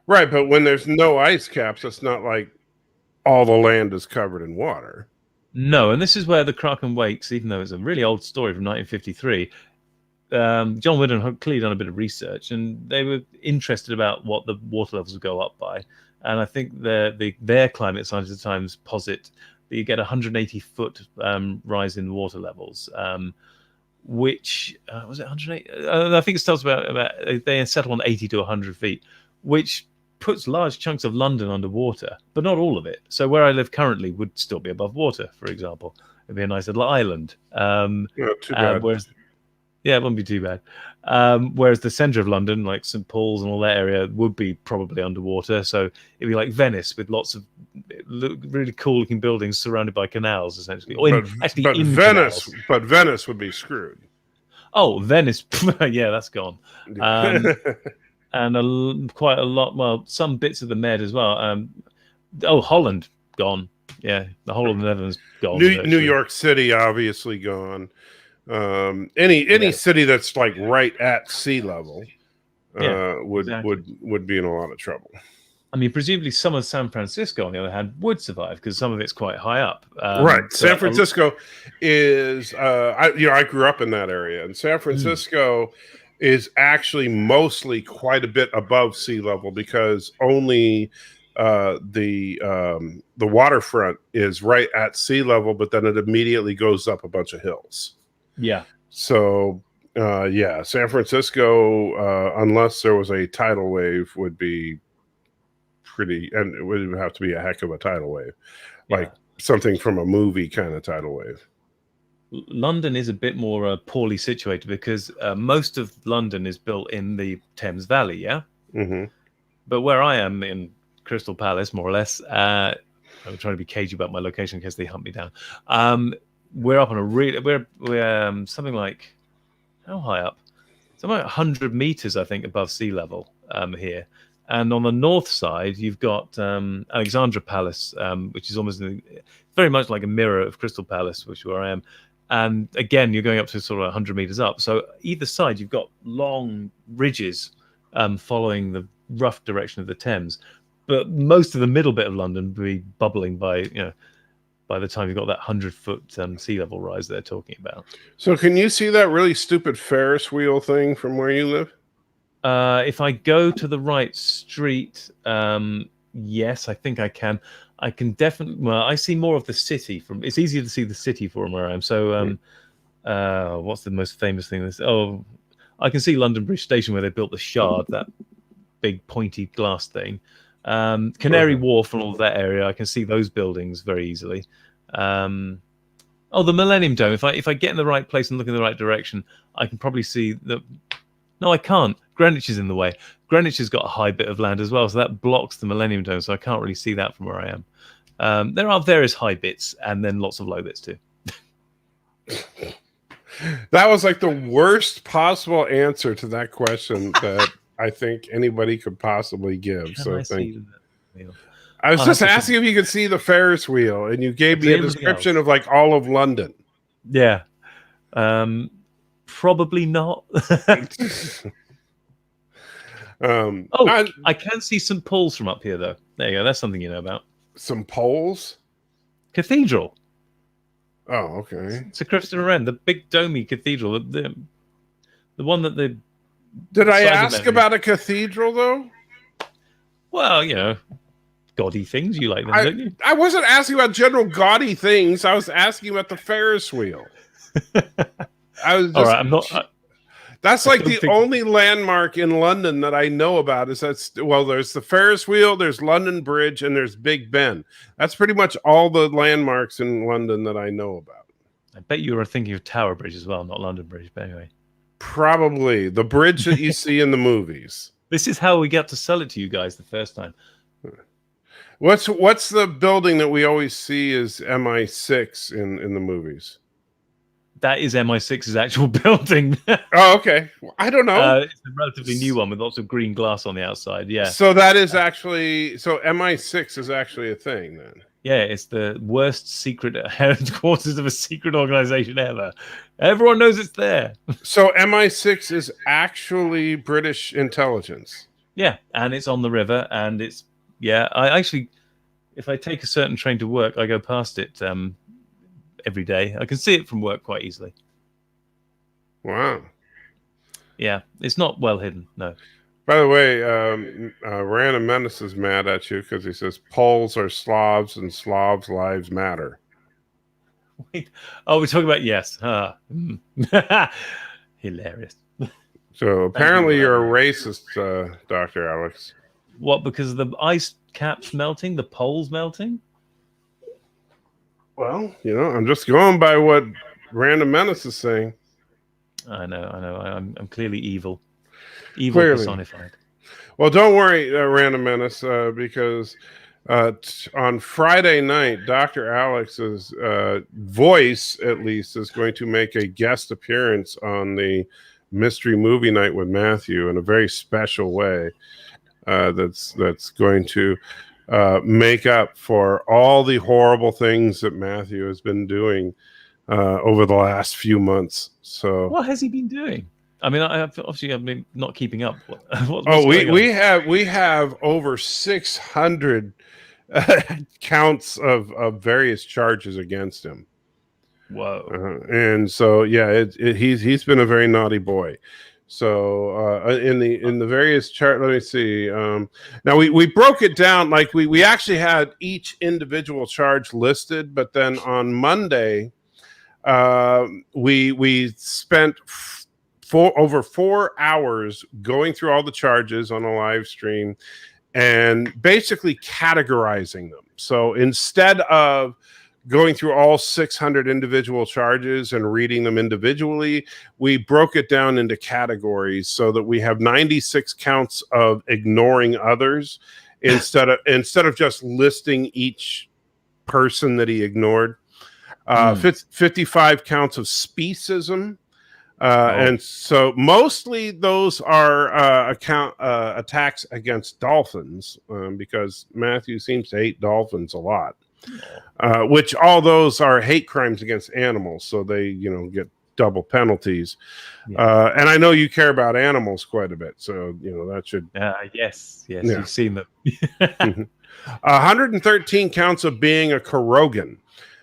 Right, but when there's no ice caps, it's not like all the land is covered in water. No, and this is where the Kraken Wakes, even though it's a really old story from 1953, John Wooden had clearly done a bit of research, and they were interested about what the water levels would go up by. And I think their climate scientists at times posit that you get 180-foot rise in water levels, which was it 180? I think it starts about they settle on 80 to 100 feet, which puts large chunks of London underwater, but not all of it. So where I live currently would still be above water, for example. It'd be a nice little island. Not too bad. It wouldn't be too bad. Whereas the centre of London, like St Paul's and all that area, would be probably underwater. So it'd be like Venice with lots of really cool-looking buildings surrounded by canals, essentially. But Venice would be screwed. Oh, Venice, yeah, that's gone. And quite a lot. Well, some bits of the Med as well. Holland gone. Yeah, the whole of the Netherlands gone. New York City obviously gone. Any city that's like right at sea level would be in a lot of trouble. I mean, presumably some of San Francisco, on the other hand, would survive because some of it's quite high up. Right. San Francisco is, I grew up in that area, and San Francisco is actually mostly quite a bit above sea level because only the waterfront is right at sea level, but then it immediately goes up a bunch of hills. Yeah. So, San Francisco, unless there was a tidal wave, would be pretty, and it would have to be a heck of a tidal wave, like something from a movie kind of tidal wave. London is a bit more poorly situated because most of London is built in the Thames Valley, yeah? Mm-hmm. But where I am in Crystal Palace, more or less, I'm trying to be cagey about my location in case they hunt me down. We're up on a really we're something like, how high up? Something like 100 meters, I think, above sea level here. And on the north side, you've got Alexandra Palace, which is almost very much like a mirror of Crystal Palace, which is where I am. And again, you're going up to sort of 100 meters up. So either side, you've got long ridges following the rough direction of the Thames. But most of the middle bit of London will be bubbling by the time you've got that 100-foot sea level rise they're talking about. So can you see that really stupid Ferris wheel thing from where you live? If I go to the right street, yes, I think I can. I can definitely. Well, I see more of the city from. It's easier to see the city from where I am. So, what's the most famous thing? I can see London Bridge Station where they built the Shard, that big pointy glass thing. Canary Wharf and all of that area. I can see those buildings very easily. The Millennium Dome. If I get in the right place and look in the right direction, I can probably see the. No, I can't. Greenwich is in the way. Greenwich has got a high bit of land as well, so that blocks the Millennium Dome, so I can't really see that from where I am. There are various high bits and then lots of low bits too. That was like the worst possible answer to that question that I think anybody could possibly give. I was just asking if you could see the Ferris wheel, and you gave me a description of like all of London. Yeah. Probably not. I can see St. Paul's from up here, though. There you go. That's something you know about. Some poles? Cathedral. Oh, okay. Sir Christopher Wren, the big domey cathedral, the one that the. Did I ask about a cathedral though? Well, gaudy things. You like them, don't you? I wasn't asking about general gaudy things. I was asking about the Ferris wheel. I was just, all right. I'm not. That's like the only landmark in London that I know about. There's the Ferris wheel, there's London Bridge, and there's Big Ben. That's pretty much all the landmarks in London that I know about. I bet you were thinking of Tower Bridge as well, not London Bridge. But anyway, probably the bridge that you see in the movies. This is how we got to sell it to you guys the first time. What's the building that we always see as MI6 in the movies? That is MI6's actual building. Oh, okay. I don't know. It's a relatively new one with lots of green glass on the outside. Yeah. So that is actually MI6 is actually a thing then. Yeah, it's the worst secret headquarters of a secret organization ever. Everyone knows it's there. So MI6 is actually British intelligence. Yeah, and it's on the river, and I actually, if I take a certain train to work, I go past it every day. I can see it from work quite easily. Wow. Yeah, it's not well hidden, no. By the way, Random Menace is mad at you because he says Poles are Slavs and Slavs' lives matter. Wait, we're talking about yes. Hilarious. So apparently you're a racist, Dr. Alex. What, because of the ice caps melting, the poles melting? Well, I'm just going by what Random Menace is saying. I know. I'm clearly evil. Evil personified. Well, don't worry, Random Menace, because on Friday night, Dr. Alex's voice, at least, is going to make a guest appearance on the Mystery Movie Night with Matthew in a very special way. That's going to make up for all the horrible things that Matthew has been doing over the last few months. So, what has he been doing? I mean, I've been not keeping up. We have over 600 counts of various charges against him. Whoa! And so, he's been a very naughty boy. So in the various chart, let me see. Now we broke it down, like we actually had each individual charge listed, but then on Monday we spent over 4 hours going through all the charges on a live stream and basically categorizing them. So instead of going through all 600 individual charges and reading them individually, we broke it down into categories so that we have 96 counts of ignoring others instead of just listing each person that he ignored. 55 counts of speciesism. And so mostly those are attacks against dolphins, because Matthew seems to hate dolphins a lot, which all those are hate crimes against animals. So they, get double penalties. Yeah. And I know you care about animals quite a bit. So, that should. Yes. Yeah. You've seen them. 113 counts of being a Kurogan.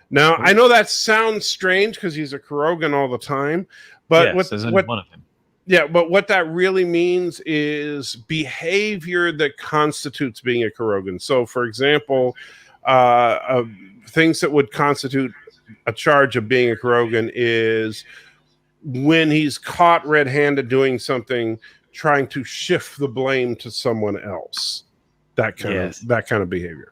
Now, I know that sounds strange because he's a Kurogan all the time, but there's only one of him. Yeah, but what that really means is behavior that constitutes being a Kurogan. So, for example, things that would constitute a charge of being a Kurogan is when he's caught red-handed doing something, trying to shift the blame to someone else. That kind of behavior.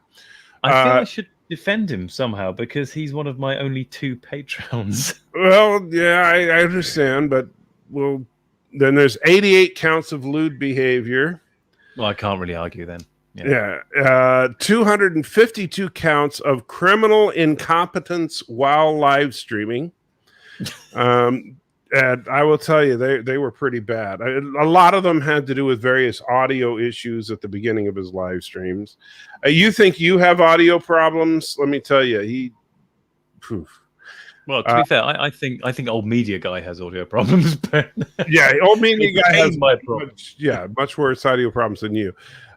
I feel I should defend him somehow because he's one of my only 2 patrons. Well, yeah, I understand, but then there's 88 counts of lewd behavior. Well, I can't really argue then. Yeah. 252 counts of criminal incompetence while live streaming. And I will tell you, they were pretty bad. A lot of them had to do with various audio issues at the beginning of his live streams. You think you have audio problems? Let me tell you, Well, to be fair, I think old media guy has audio problems. But yeah, old media guy has my problem. much worse audio problems than you.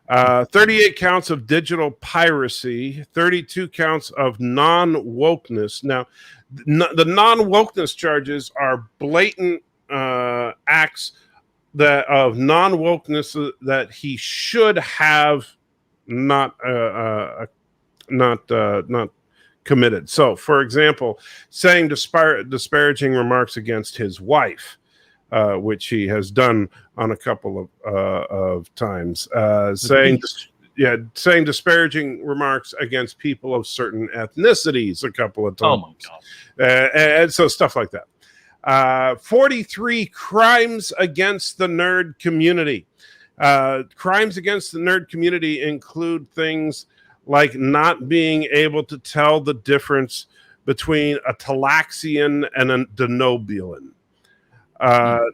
38 counts of digital piracy, 32 counts of non-wokeness. Now, the non-wokeness charges are blatant acts of non-wokeness that he should have not committed. So, for example, saying disparaging remarks against his wife, which he has done on a couple of times, saying disparaging remarks against people of certain ethnicities a couple of times. Oh my God. And so stuff like that. 43 crimes against the nerd community. Crimes against the nerd community include things like not being able to tell the difference between a Talaxian and a Denobulan.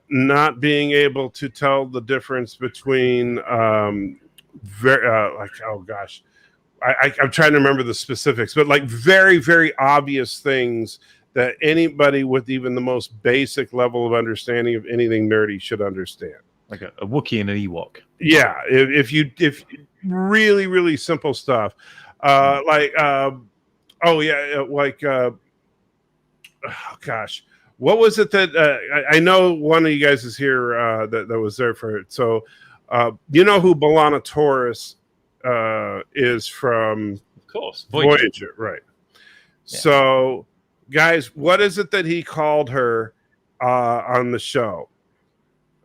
Not being able to tell the difference between I'm trying to remember the specifics, but like very, very obvious things that anybody with even the most basic level of understanding of anything nerdy should understand. Like a Wookiee and an Ewok. Yeah, if really, really simple stuff, what was it that I know one of you guys is here that was there for it. So, you know who B'Elanna Torres is from? Of course, Voyager, right? Yeah. So, guys, what is it that he called her on the show?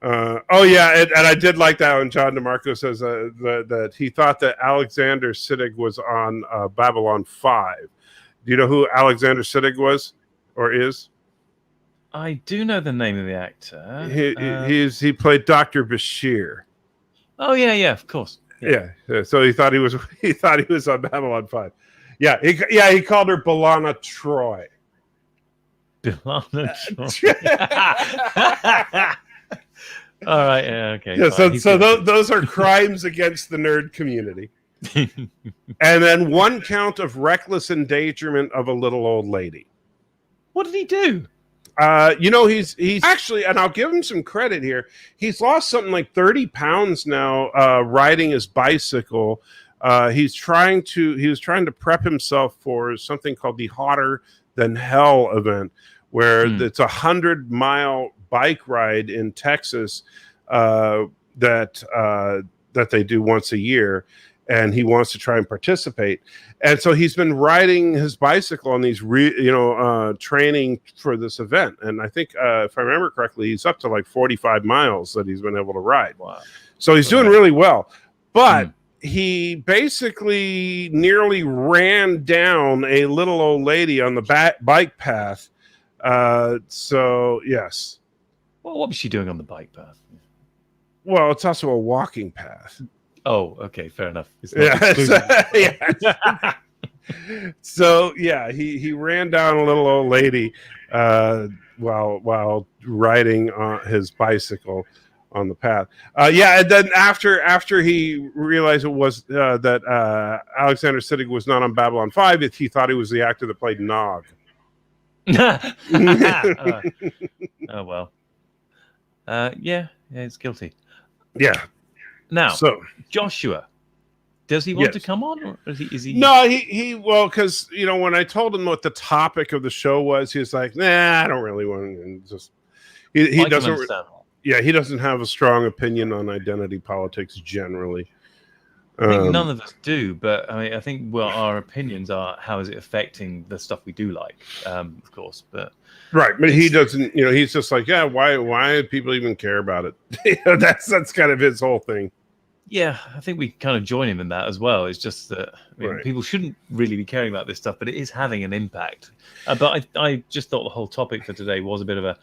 And I did like that when John DeMarco says that he thought that Alexander Siddig was on Babylon 5. Do you know who Alexander Siddig was or is? I do know the name of the actor. He played Dr. Bashir. Oh yeah, of course. Yeah. So he thought he was on Babylon 5. Yeah, he called her B'Elanna Troy. B'Elanna Troy. All right. Yeah. Okay. Yeah. So those are crimes against the nerd community. And then 1 count of reckless endangerment of a little old lady. What did he do? He's actually, and I'll give him some credit here. He's lost something like 30 pounds now, riding his bicycle. He was trying to prep himself for something called the Hotter Than Hell event, where it's 100-mile bike ride in Texas that they do once a year, and he wants to try and participate. And so he's been riding his bicycle on these training for this event. And I think if I remember correctly, he's up to like 45 miles that he's been able to ride. Wow. So he's doing really well. But he basically nearly ran down a little old lady on the bike path. So yes. Well, what was she doing on the bike path? Well, it's also a walking path. Oh, okay, fair enough. Yeah. So yeah, he ran down a little old lady while riding on his bicycle on the path. Yeah, and then after he realized it was that Alexander Siddig was not on Babylon 5, he thought he was the actor that played Nog. Oh well. Yeah, it's guilty. Yeah. Now, So Joshua, does he want to Yes. come on, or is he? No, he well, because when I told him what the topic of the show was, he was like, "Nah, I don't really want to." And just he I can doesn't. understand. Yeah, he doesn't have a strong opinion on identity politics generally. I think none of us do, but I think our opinions are how is it affecting the stuff we do like, of course. But right, but he doesn't. He's just like, yeah, why do people even care about it? That's kind of his whole thing. yeah, I think we kind of join him in that as well. It's just that Right. people shouldn't really be caring about this stuff, but it is having an impact. But I just thought the whole topic for today was a bit of a.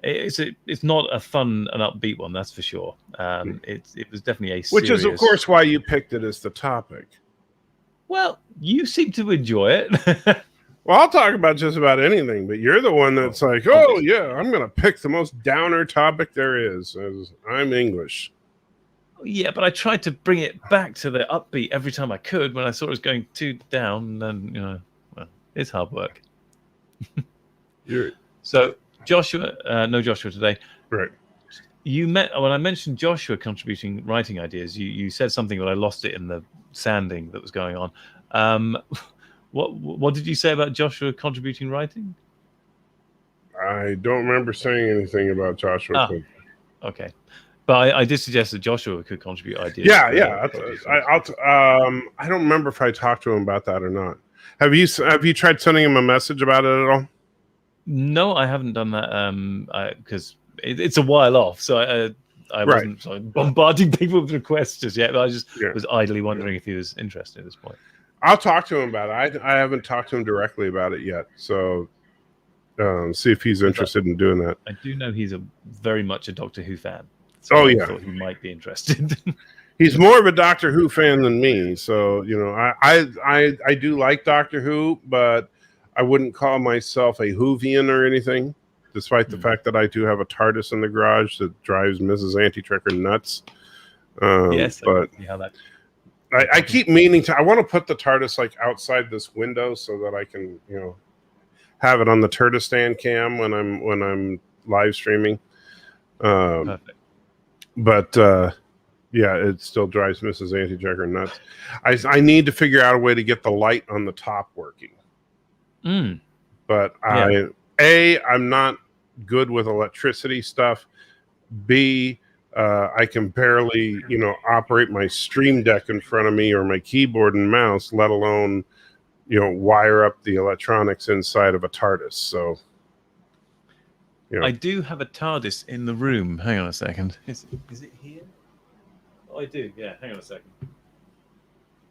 It's not a fun and upbeat one, that's for sure. It was definitely a serious... Which is, of course, why you picked it as the topic. Well, you seem to enjoy it. Well, I'll talk about just about anything, but you're the one that's like, oh, yeah, I'm going to pick the most downer topic there is, as I'm English. Yeah, but I tried to bring it back to the upbeat every time I could. When I saw it was going too down, then, well, it's hard work. So, Joshua, no Joshua today. Right. When I mentioned Joshua contributing writing ideas, you said something, but I lost it in the sanding that was going on. What did you say about Joshua contributing writing? I don't remember saying anything about Joshua. Okay, but I did suggest that Joshua could contribute ideas. Yeah. I don't remember if I talked to him about that or not. Have you tried sending him a message about it at all? No, I haven't done that because it's a while off. So I wasn't bombarding people with requests just yet. But I just was idly wondering if he was interested at this point. I'll talk to him about it. I haven't talked to him directly about it yet. So see if he's interested in doing that. I do know he's very much a Doctor Who fan. So I thought he might be interested. He's more of a Doctor Who fan than me. So, I do like Doctor Who, but I wouldn't call myself a Whovian or anything, despite the fact that I do have a TARDIS in the garage that drives Mrs. Antitrekker nuts. Yes, but I keep meaning to. I want to put the TARDIS like outside this window so that I can, have it on the Turdistan cam when I'm live streaming. Perfect. But yeah, it still drives Mrs. Antitrekker nuts. I need to figure out a way to get the light on the top working. But I'm not good with electricity stuff. B, I can barely, operate my Stream Deck in front of me or my keyboard and mouse, let alone, wire up the electronics inside of a TARDIS. So, I do have a TARDIS in the room. Hang on a second. Is it here? Oh, I do. Yeah. Hang on a second.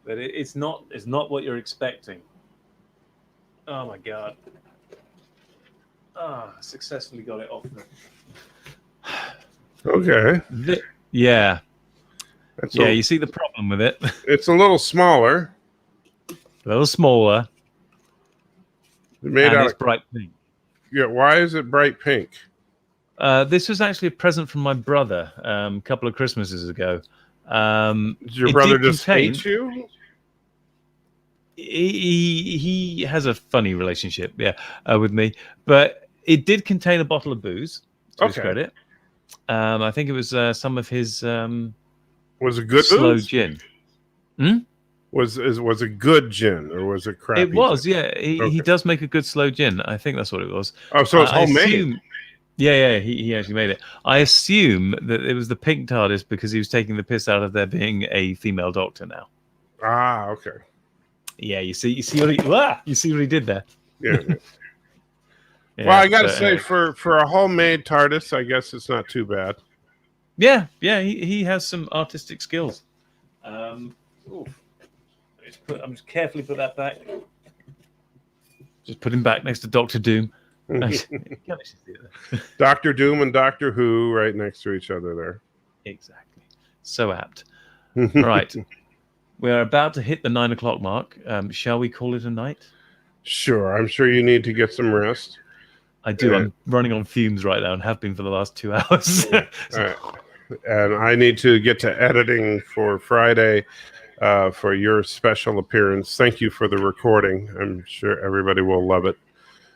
But it's not what you're expecting. Oh my god. Successfully got it off. Okay. Yeah. You see the problem with it. It's a little smaller. A little smaller. It's bright pink. Yeah, why is it bright pink? This was actually a present from my brother a couple of Christmases ago. Did your brother just hate you? He has a funny relationship, with me. But it did contain a bottle of booze, to his credit. I think it was some of his was it good slow booze? Gin. Was it good gin or was it crappy? It was, gin? He does make a good slow gin. I think that's what it was. Oh, so it's homemade. He actually made it. I assume that it was the pink TARDIS because he was taking the piss out of there being a female doctor now. Ah, okay. Yeah, you see what he did there. Yeah. Well, I got to say, for a homemade TARDIS, I guess it's not too bad. Yeah, he has some artistic skills. I'm just carefully put that back. Just put him back next to Doctor Doom. Doctor Doom and Doctor Who right next to each other there. Exactly. So apt. Right. we're about to hit the 9 o'clock mark. Shall we call it a night? Sure. I'm sure you need to get some rest. I do. I'm running on fumes right now and have been for the last 2 hours. All right. And I need to get to editing for Friday for your special appearance. Thank you for the recording. I'm sure everybody will love it.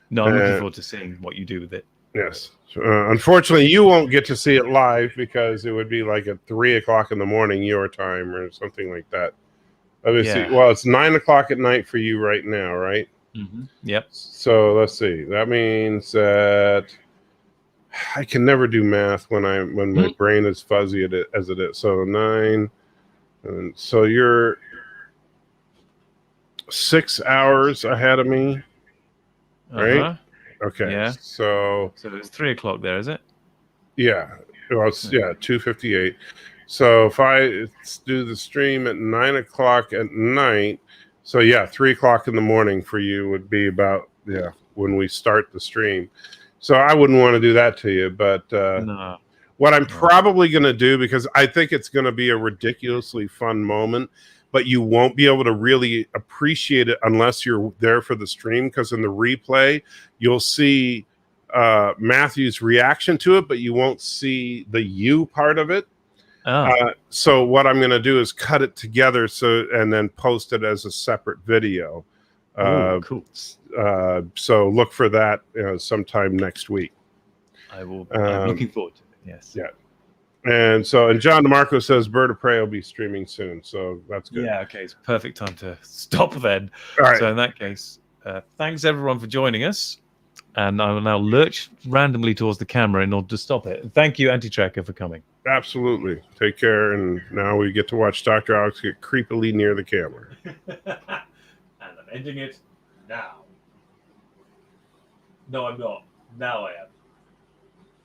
No, I'm looking forward to seeing what you do with it. Yes. Unfortunately, you won't get to see it live because it would be like at 3 o'clock in the morning your time or something like that. Let me see. Well, it's 9 o'clock at night for you right now, right? Mm-hmm. Yep. So let's see. That means that I can never do math when my brain is fuzzy as it is. So 9, and so you're 6 hours ahead of me, right? Uh-huh. Okay. Yeah. So it's 3 o'clock there, is it? Yeah. Well, it's 2:58. So if I do the stream at 9 o'clock at night, so 3 o'clock in the morning for you would be about when we start the stream. So I wouldn't want to do that to you, but No. what I'm probably going to do, because I think it's going to be a ridiculously fun moment, but you won't be able to really appreciate it unless you're there for the stream, because in the replay, you'll see Matthew's reaction to it, but you won't see the you part of it. So what I'm going to do is cut it together and then post it as a separate video. Cool. So look for that sometime next week. I will. I'm looking forward to it. Yes. Yeah. And John DeMarco says Bird of Prey will be streaming soon. So that's good. Yeah. Okay. It's perfect time to stop then. All right. So in that case, thanks everyone for joining us. And I will now lurch randomly towards the camera in order to stop it. And thank you, Anti-Tracker, for coming. Absolutely. Take care. And now we get to watch Dr. Alex get creepily near the camera. And I'm ending it now. No, I'm not. Now I am.